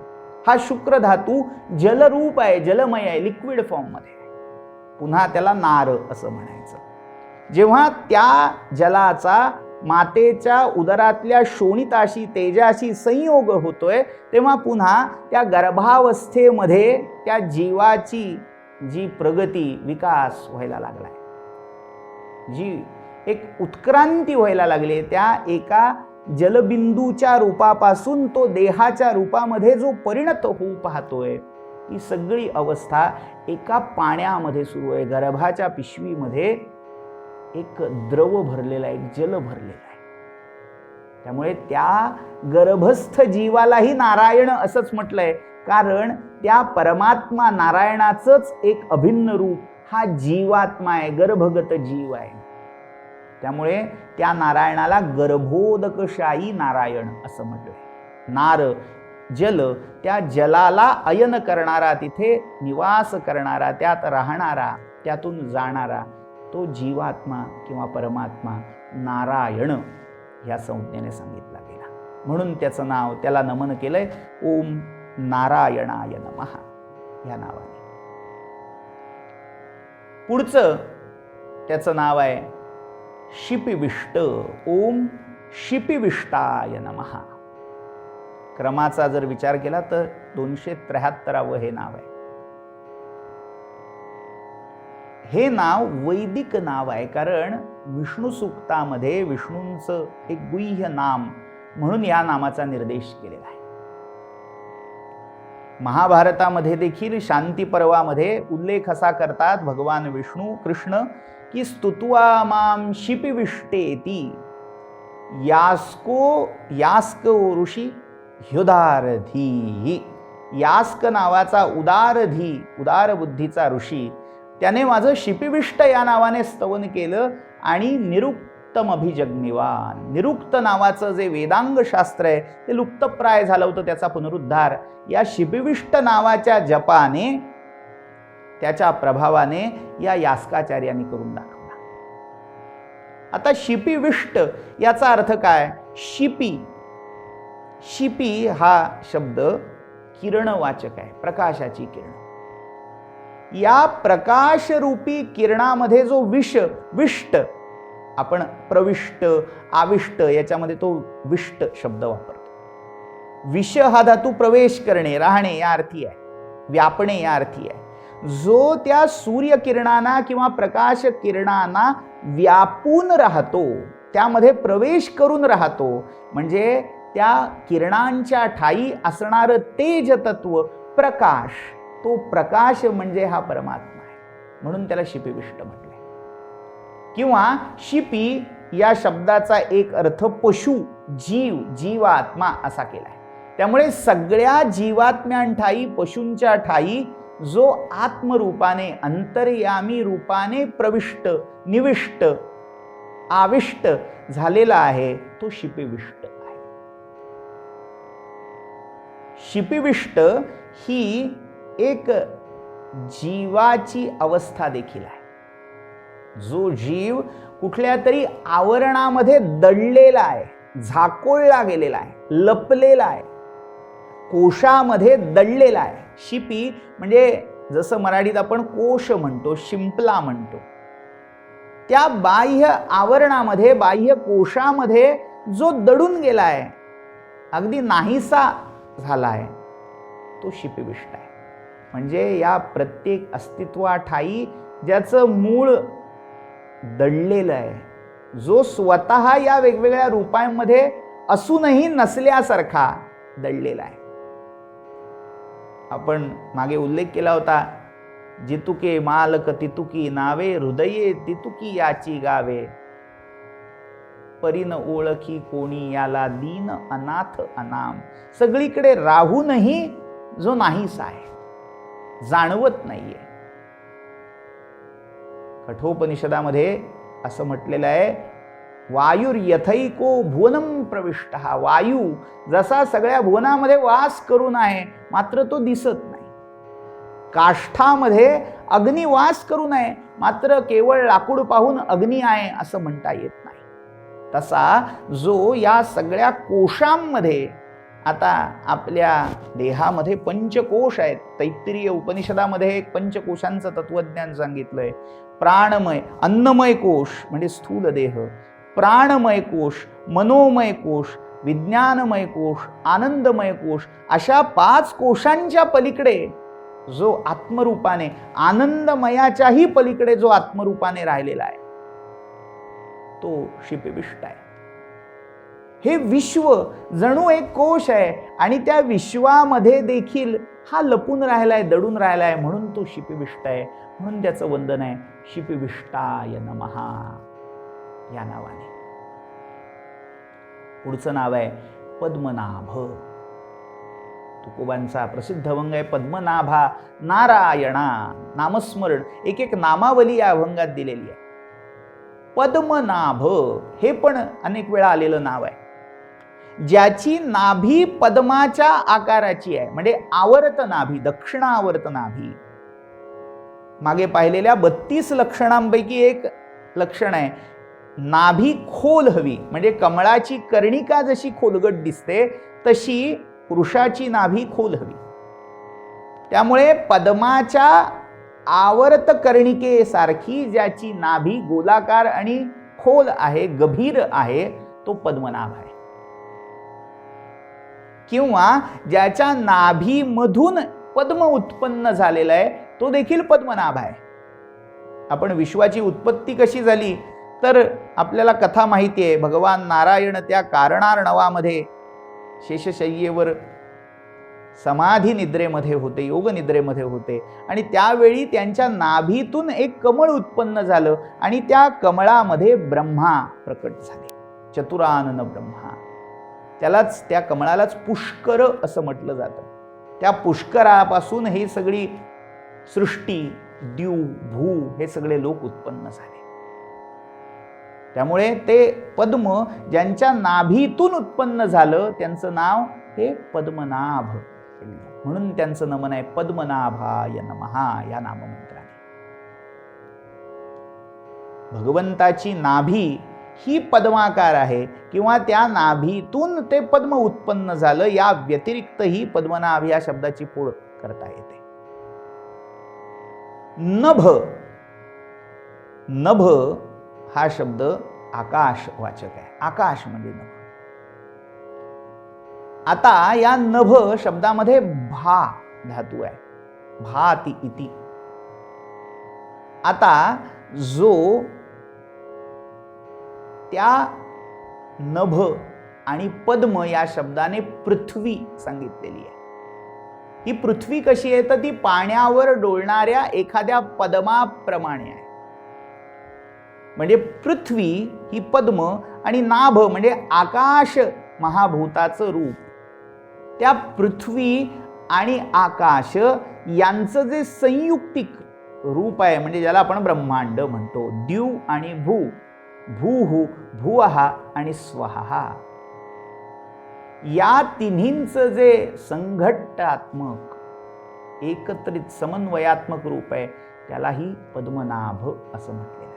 हा शुक्र धातू जलरूप आहे, जलमय आहे, लिक्विड फॉर्ममध्ये. पुन्हा त्याला नार असं म्हणायचं. जेव्हा त्या जलाचा मातेच्या उदरातल्या शोणिताशी, तेजाशी संयोग होतोय, तेव्हा पुन्हा त्या गर्भावस्थेमध्ये त्या जीवाची जी प्रगती, विकास व्हायला लागलाय, जी एक उत्क्रांती व्हायला लागली, त्या एका जलबिंदूच्या रूपापासून तो देहाच्या रूपामध्ये जो परिणत होऊ पाहतोय, ही सगळी अवस्था एका पाण्यामध्ये सुरू आहे. गर्भाच्या पिशवीमध्ये एक द्रव भरलेला आहे, एक जल भरलेला आहे. त्यामुळे त्या गर्भस्थ जीवालाही नारायण असंच म्हटलंय, कारण त्या परमात्मा नारायणाचंच एक अभिन्न रूप हा जीवात्मा आहे, गर्भगत जीव आहे. त्यामुळे त्या नारायणाला गर्भोदकशायी नारायण असं म्हटलंय. नार जल, त्या जलाला अयन करणारा, तिथे निवास करणारा, त्यात राहणारा, त्यातून जाणारा तो जीवात्मा किंवा परमात्मा नारायण या संज्ञेने सांगितला गेला. म्हणून त्याचं नाव, त्याला नमन केलंय ओम नारायणाय नमः या नावाने. पुढचं त्याचं नाव आहे शिपिविष्ट. ओम शिपिविष्टाय नमः. क्रमाचा जर विचार केला तर 273वे हे नाव आहे. हे नाव वैदिक नाव आहे, कारण विष्णू सूक्तामध्ये विष्णूंचं एक गुह्य नाम म्हणून या नामाचा निर्देश केलेला आहे. महाभारतामध्ये देखील शांती पर्वामध्ये उल्लेख असा करतात भगवान विष्णू, कृष्ण, की स्तुत्वा माम शिपिविष्टेती यास्क ऋषी ह्युदारधी. यास्क नावाचा उदार बुद्धीचा ऋषी, त्याने माझं शिपिविष्ट या नावाने स्तवन केलं. आणि निरुक्तम अभिजग्निवान, निरुक्त नावाचं जे वेदांग शास्त्र आहे ते लुप्तप्राय झालं होतं, त्याचा पुनरुद्धार या शिपिविष्ट नावाच्या जपाने, त्याच्या प्रभावाने या यास्काचार्यांनी करून दाखवला. आता शिपिविष्ट याचा अर्थ काय? शिपी, शिपी हा शब्द किरणवाचक आहे, प्रकाशाची किरण. या प्रकाशरूपी किरणामध्ये जो विष्ट, आपण प्रविष्ट, आविष्ट याच्यामध्ये तो विष्ट शब्द वापरतो. विष हा धातू प्रवेश करणे, राहणे या अर्थी आहे, व्यापणे या अर्थी आहे. जो त्या सूर्य किरणांना किंवा प्रकाश किरणांना व्यापून राहतो, त्यामध्ये प्रवेश करून राहतो, म्हणजे त्या किरणांच्या ठाई असणारं तेज तत्व प्रकाश, तो प्रकाश म्हणजे हा परमात्मा आहे. म्हणून त्याला शिपिविष्ट म्हटलंय. किंवा शिपी या शब्दाचा एक अर्थ पशु, जीव, जीवात्मा असा केलाय. त्यामुळे सगळ्या जीवात्म्यांठाई, पशूंच्या ठाई जो आत्मरूपाने, अंतर्यामी रूपाने प्रविष्ट, निविष्ट, आविष्ट झालेला आहे तो शिपिविष्ट आहे. शिपिविष्ट ही एक जीवाची अवस्था देखील आहे. जो जीव कुठल्या तरी आवरणामध्ये दडलेला आहे, झाकोळला गेलेला आहे, लपलेला आहे, कोशामध्ये दडलेला आहे. शिपी म्हणजे जसं मराठीत आपण कोश म्हणतो, शिंपला म्हणतो, त्या बाह्य आवरणामध्ये, बाह्य कोशामध्ये जो दडून गेला आहे, अगदी नाहीसा झाला आहे, तो शिपिविष्ट आहे. म्हणजे या प्रत्येक अस्तित्वाठायी ज्याचं मूळ दडलेलं आहे, जो स्वतः या वेगवेगळ्या रूपांमध्ये असूनही नसल्यासारखा दडलेला आहे. आपण मागे उल्लेख केला होता, जितुके मालक तितुकी नावे, हृदये तितुकी याची गावे, परीन ओळखी कोणी याला दीन अनाथ अनाम. सगळीकडे राहूनही जो नाहीसा आहे, जाणवत नाहीये. कठोपनिषदामध्ये असं म्हटलेलं आहे, वायुर्यथैको भुवनम प्रविष्टः. वायू जसा सगळ्या भुवनामध्ये वास करून आहे, मात्र तो दिसत नाही. काष्ठामध्ये अग्नी वास करून आहे, मात्र केवळ लाकूड पाहून अग्नी आहे असं म्हणता येत नाही. तसा जो या सगळ्या कोशांमध्ये, आता आपल्या देहामध्ये पंचकोश आहेत. तैत्तिरीय उपनिषदामध्ये एक पंचकोशांचं तत्वज्ञान सांगितलंय. प्राणमय, अन्नमय कोश म्हणजे स्थूल देह, प्राणमय कोश, मनोमय कोश, विज्ञानमय कोश, आनंदमय कोश, अशा 5 कोशांच्या पलीकडे जो आत्मरूपाने, आनंदमयाच्याही पलीकडे जो आत्मरूपाने राहिलेला आहे, तो शिपिविष्ट आहे. हे विश्व जणू एक कोश आहे आणि त्या विश्वामध्ये देखील हा लपून राहिलाय, दडून राहिलाय, म्हणून तो शिपिविष्ट आहे. म्हणून त्याचं वंदन आहे शिपिविष्टाय नमः या नावाने. पुढचं नाव आहे पद्मनाभ. तुकोबांचा प्रसिद्ध अभंग आहे पद्मनाभा नारायणा. नामस्मरण, एक एक नामावली या अभंगात दिलेली आहे. पद्मनाभ हे पण अनेक वेळा आलेलं नाव आहे. ज्याची नाभी पद्माच्या आकाराची आहे, म्हणजे आवर्त नाभी, दक्षिण आवर्त नाभी. मागे पाहिलेल्या 32 लक्षणांपैकी एक लक्षण आहे, नाभी खोल हवी. म्हणजे कमळाची कर्णिका जशी खोलगट दिसते, तशी पुरुषाची नाभी खोल हवी. त्यामुळे पद्माच्या आवर्त कर्णिकेसारखी ज्याची नाभी गोलाकार आणि खोल आहे, गभीर आहे, तो पद्मनाभ आहे. किंवा ज्याच्या नाभीमधून पद्म उत्पन्न झालेला आहे, तो देखील पद्मनाभ आहे. आपण विश्वाची उत्पत्ती कशी झाली तर आपल्याला कथा माहिती आहे. भगवान नारायण त्या कारणार्णवामध्ये शेषशय्येवर समाधी निद्रेमध्ये होते, योग निद्रेमध्ये होते, आणि त्यावेळी त्यांच्या नाभीतून एक कमळ उत्पन्न झालं आणि त्या कमळामध्ये ब्रह्मा प्रकट झाले. चतुरानन ब्रह्मा. त्यालाच, त्या कमळालाच पुष्कर असं म्हटलं जातं. त्या पुष्करापासून हे सगळी सृष्टी, द्यू, भू हे सगळे लोक उत्पन्न झाले. त्यामुळे ते पद्म ज्यांच्या नाभीतून उत्पन्न झालं, त्यांचं नाव हे पद्मनाभ. म्हणून त्यांचं नमन आहे पद्मनाभाय नमः या नाममंत्राने. भगवंताची नाभी ही पद्माकार आहे किंवा त्या नाभीतून ते पद्म उत्पन्न झालं. या व्यतिरिक्तही पद्मनाभ या शब्दाची फोड करता येते. नभ. नभ हा शब्द आकाशवाचक आहे. आकाश म्हणजे नभ. आता या नभ शब्दामध्ये भा धातू आहे. भाति इति. आता जो त्या नभ आणि पद्म या शब्दाने पृथ्वी सांगितलेली आहे. ही पृथ्वी कशी आहे तर ती पाण्यावर डोलणाऱ्या एखाद्या पद्माप्रमाणे आहे. म्हणजे पृथ्वी ही पद्म आणि नाभ म्हणजे आकाश महाभूताचं रूप. त्या पृथ्वी आणि आकाश यांचं जे संयुक्तिक रूप आहे, म्हणजे ज्याला आपण ब्रह्मांड म्हणतो, द्यू आणि भू, भूः भुवः आणि स्वहा, या तिन्हींचं जे संघट्टात्मक एकत्रित समन्वयात्मक रूप आहे त्यालाही पद्मनाभ असं म्हटलेलं आहे.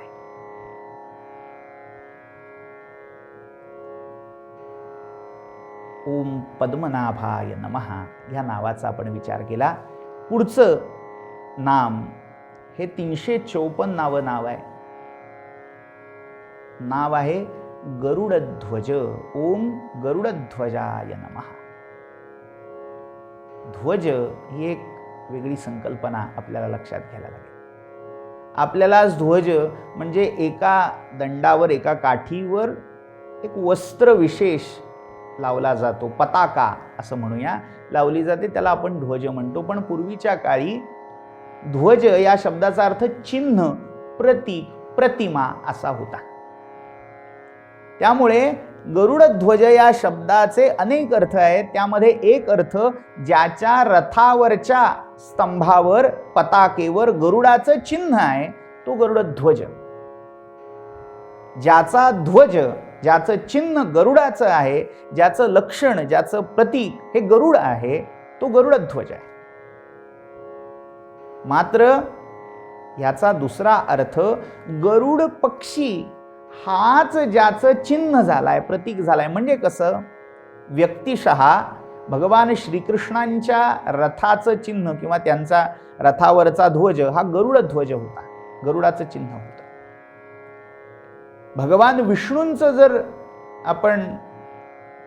ओम पद्मनाभाय नमः या नावाचा आपण विचार केला. पुढचं नाम हे 354 नाव आहे. नाव आहे गरुडध्वज. ओम गरुडध्वजाय नमः. ध्वज ही एक वेगळी संकल्पना आपल्याला लक्षात घ्यायला लागेल. आपल्याला ध्वज म्हणजे एका दंडावर एका काठीवर एक वस्त्र विशेष लावला जातो, पताका असं म्हणूया, लावली जाते, त्याला आपण ध्वज म्हणतो. पण पूर्वीच्या काळी ध्वज या शब्दाचा अर्थ चिन्ह, प्रतीक, प्रतिमा असा होता. त्यामुळे गरुडध्वज या शब्दाचे अनेक अर्थ आहेत. त्यामध्ये एक अर्थ ज्याच्या रथावरच्या स्तंभावर पताकेवर गरुडाचं चिन्ह आहे तो गरुडध्वज. ज्याचा ध्वज, ज्याचं चिन्ह गरुडाचं आहे, ज्याचं लक्षण, ज्याचं प्रतीक हे गरुड आहे तो गरुडध्वज आहे. मात्र याचा दुसरा अर्थ गरुड पक्षी हाच ज्याचं चिन्ह झालाय, प्रतीक झालाय. म्हणजे कसं, व्यक्तिशः भगवान श्रीकृष्णांच्या रथाचं चिन्ह किंवा त्यांचा रथावरचा ध्वज हा गरुड ध्वज होता, गरुडाचं चिन्ह होतं. भगवान विष्णूंचं जर आपण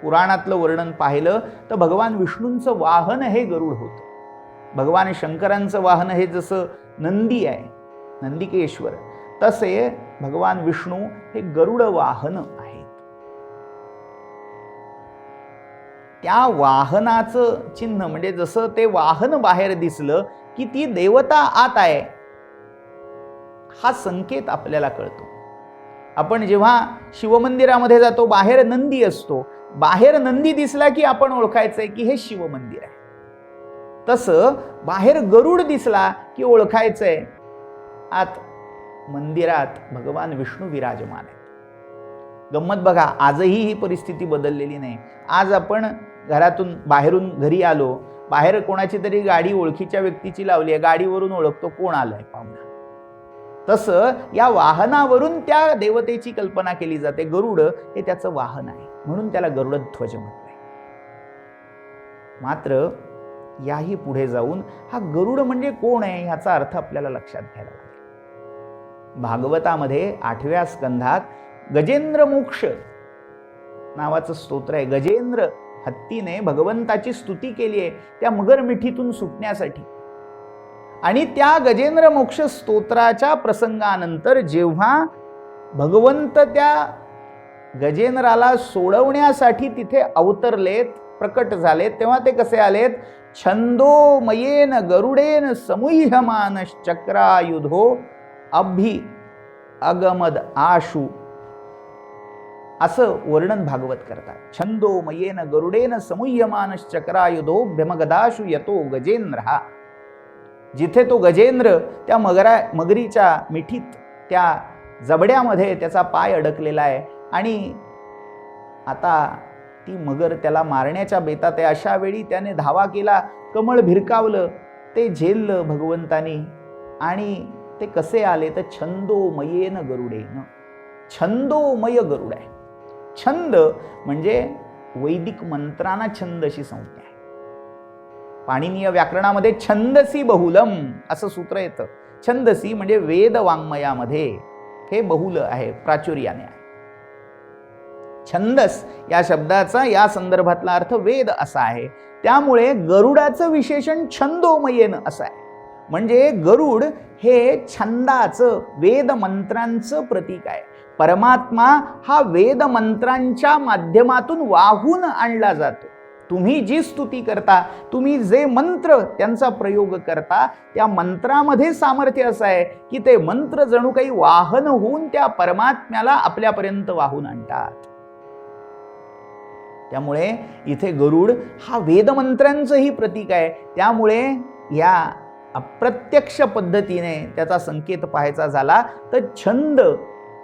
पुराणातलं वर्णन पाहिलं तर भगवान विष्णूंचं वाहन हे गरुड होतं. भगवान शंकरांचं वाहन हे जसं नंदी आहे, नंदिकेश्वर, तसे भगवान विष्णू हे गरुड वाहन आहेत. त्या वाहनाचं चिन्ह म्हणजे जसं ते वाहन बाहेर दिसलं की ती देवता आत आहे हा संकेत आपल्याला कळतो. आपण जेव्हा शिवमंदिरामध्ये जातो बाहेर नंदी असतो, बाहेर नंदी दिसला की आपण ओळखायचंय की हे शिवमंदिर आहे. तसं बाहेर गरुड दिसला की ओळखायचंय आत मंदिरात भगवान विष्णू विराजमान आहेत. गंमत बघा, आजही ही परिस्थिती बदललेली नाही. आज आपण घरातून बाहेरून घरी आलो, बाहेर कोणाची तरी गाडी ओळखीच्या व्यक्तीची लावली आहे, गाडीवरून ओळखतो कोण आलंय, पाहुणा. तसं या वाहनावरून त्या देवतेची कल्पना केली जाते. गरुड हे त्याचं वाहन आहे म्हणून त्याला गरुडध्वज म्हटलंय. मात्र याही पुढे जाऊन हा गरुड म्हणजे कोण आहे ह्याचा अर्थ आपल्याला लक्षात घ्यायला लागेल. भागवतामध्ये 8व्या स्कंधात गजेंद्र मोक्ष नावाचं स्तोत्र आहे. गजेंद्र हत्तीने भगवंताची स्तुती केली आहे त्या मगर मिठीतून सुटण्यासाठी. आणि त्या गजेंद्र मोक्ष स्तोत्राच्या प्रसंगानंतर जेव्हा भगवंत त्या गजेंद्राला सोडवण्यासाठी तिथे अवतरलेत, प्रकट झालेत, तेव्हा ते कसे आलेत? छंदोमयेन गरुडेन समुह्यमान चक्रायुधो अभि अगमद आशु असं वर्णन भागवत करतात. छंदोमयेन गरुडेन समुह्यमान चक्रायुधो भ्यमगदाशु यतो गजेंद्र. जिथे तो गजेंद्र त्या मगरीच्या मिठीत, त्या जबड्यामध्ये त्याचा पाय अडकलेला आहे आणि आता ती मगर त्याला मारण्याच्या बेतात आहे. अशा वेळी त्याने धावा केला, कमळ भिरकावलं, ते झेललं भगवंतानी. आणि ते कसे आले तर छंदोमयेन गरुडेन. छंदोमय गरुड आहे. छंद म्हणजे वैदिक मंत्रांना छंद अशी संज्ञा आहे. पाणिनीय व्याकरणामध्ये छंदसी बहुलम असं सूत्र येतं. छंदसी म्हणजे वेद वाङ्मयामध्ये हे बहुल आहे, प्राचुर्याने आहे. छंदस या शब्दाचा या संदर्भातला अर्थ वेद असा आहे. त्यामुळे गरुडाचं विशेषण छंदोमयेन असं आहे. म्हणजे गरुड हे छंदाचं, वेद मंत्रांचं प्रतीक आहे. परमात्मा हा वेद मंत्रांच्या माध्यमातून वाहून आणला जातो. तुम्ही जी स्तुती करता, तुम्ही जे मंत्र त्यांचा प्रयोग करता, त्या मंत्रामध्ये सामर्थ्य असं आहे की ते मंत्र जणू काही वाहन होऊन त्या परमात्म्याला आपल्यापर्यंत वाहून आणतात. त्यामुळे इथे गरुड हा वेदमंत्रांचंही प्रतीक आहे. त्यामुळे या अप्रत्यक्ष पद्धतीने त्याचा संकेत पाहायचा झाला तर छंद,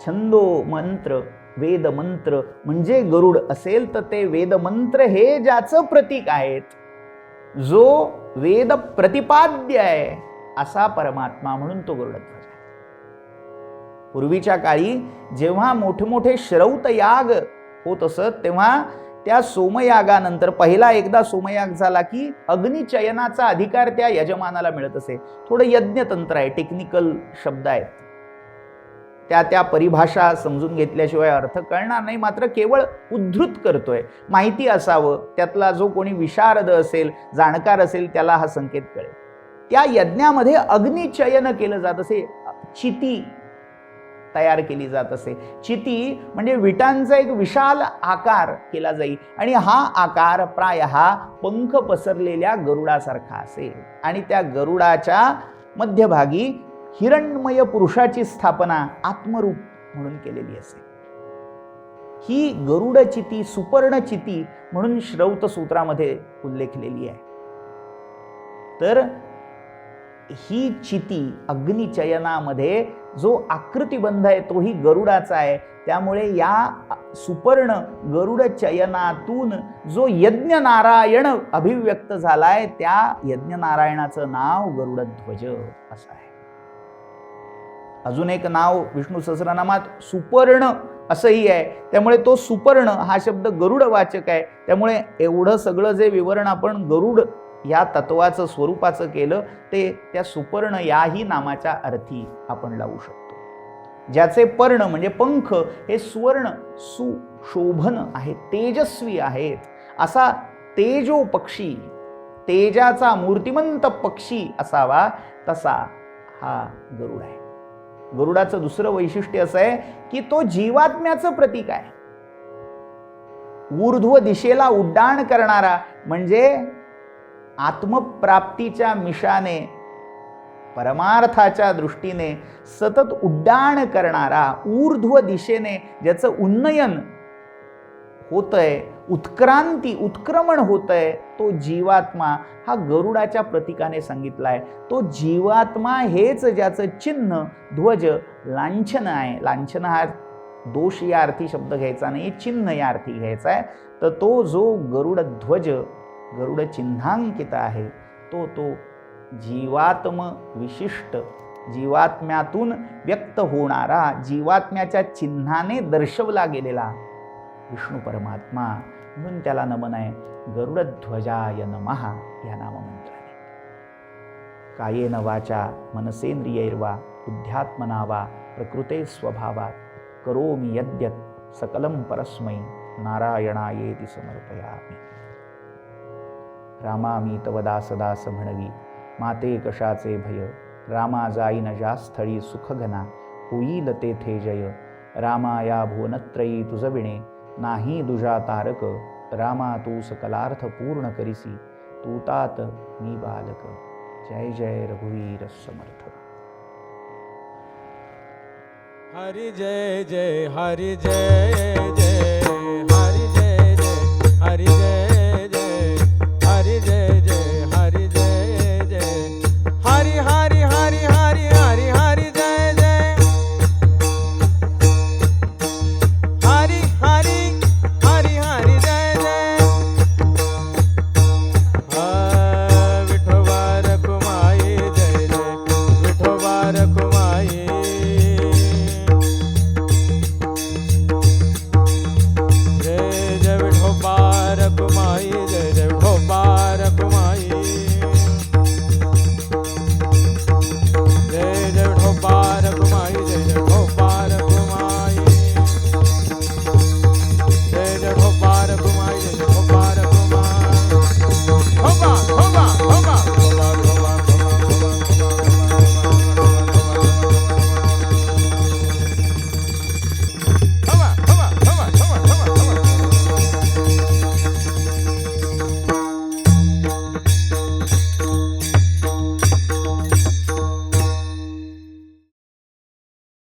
छंदो मंत्र वेद मंत्र म्हणजे गरुड असेल तर ते वेद मंत्र हे ज्याचं प्रतीक आहेत, जो वेद प्रतिपाद्य आहे असा परमात्मा म्हणून तो गरुडध्वज आहे. पूर्वीच्या काळी जेव्हा मोठमोठे श्रौत याग होत असत तेव्हा त्या सोमयागानंतर पहिला एकदा सोमयाग झाला की अग्निचयनाचा अधिकार त्या यजमानाला मिळत असे. थोडं यज्ञतंत्र आहे, टेक्निकल शब्द आहेत, त्या परिभाषा समजून घेतल्याशिवाय अर्थ कळणार नाही. मात्र केवळ उद्धृत करतोय, माहिती असावं, त्यातला जो कोणी विशारद असेल, जाणकार असेल त्याला हा संकेत कळेल. त्या यज्ञामध्ये अग्निचयन केलं जात असे, चिती तयार केली जात असे. चिती म्हणजे विटांचा एक विशाल आकार केला जाईल आणि हा आकार प्रायः पंख पसरलेल्या गरुडासारखा असेल आणि त्या गरुडाच्या मध्यभागी हिरण्मय पुरुषाची स्थापना आत्मरूप म्हणून केलेली असेल. ही गरुडचिती सुपर्णचिती म्हणून श्रौत सूत्रामध्ये उल्लेखलेली आहे. तर ही चिती अग्निचयनामध्ये जो आकृतिबंध आहे तोही गरुडाचा आहे. त्यामुळे या सुपर्ण गरुड चयनातून जो यज्ञ नारायण अभिव्यक्त झालाय त्या यज्ञ नारायणाचं नाव गरुडध्वज असं आहे. अजून एक नाव विष्णू सहस्रनामात सुपर्ण असंही आहे. त्यामुळे तो सुपर्ण हा शब्द गरुडवाचक आहे. त्यामुळे एवढं सगळं जे विवरण आपण गरुड या तत्वाचं स्वरूपाचं केलं ते त्या सुपर्ण याही नामाच्या अर्थी आपण लावू शकतो. ज्याचे पर्ण म्हणजे पंख हे सुवर्ण सुशोभन आहेत, तेजस्वी आहेत, असा तेजो पक्षी, तेजाचा मूर्तिमंत पक्षी असावा तसा हा गरुड आहे. गरुडाचं दुसरं वैशिष्ट्य असं आहे की तो जीवात्म्याचं प्रतीक आहे. ऊर्ध्व दिशेला उड्डाण करणारा म्हणजे आत्मप्राप्तीच्या मिशाने परमार्थाच्या दृष्टीने सतत उड्डाण करणारा, ऊर्ध्व दिशेने ज्याचं उन्नयन होतंय, उत्क्रांती उत्क्रमण होतंय, तो जीवात्मा हा गरुडाच्या प्रतीकाने सांगितलाय. तो जीवात्मा हेच ज्याचं चिन्ह ध्वज लांछन आहे. लांछन हा दोष या अर्थी शब्द घ्यायचा नाही, चिन्ह या अर्थी घ्यायचा आहे. तर तो जो गरुड ध्वज गरुड चिन्हांकित आहे तो जीवात्म विशिष्ट, जीवात्म्यातून व्यक्त होणारा, जीवात्म्याच्या चिन्हाने दर्शवला गेलेला विष्णू परमात्मा म्हणून त्याला नमन आहे. गरुडध्वजाय नमः या नाममंत्राने. कायेन वाचा मनसेंद्रियैर्वा बुद्ध्यात्मना वा प्रकृते स्वभावात करोमि यद्यत् सकलं परस्मै नारायणायेति समर्पयामि. रामा मी तव दास दास म्हणवी माते कशाचे भय. रामा जाईन ज्या स्थळी सुखघना होईल तेथे जय. रामा या भुवनत्रयी तुझ विणे नाही दुजा तारक. रामा तू सकलार्थ पूर्ण करिसी तू तात मी बालक. जय जय रघुवीर समर्थ. हरि जय जय हरि जय जय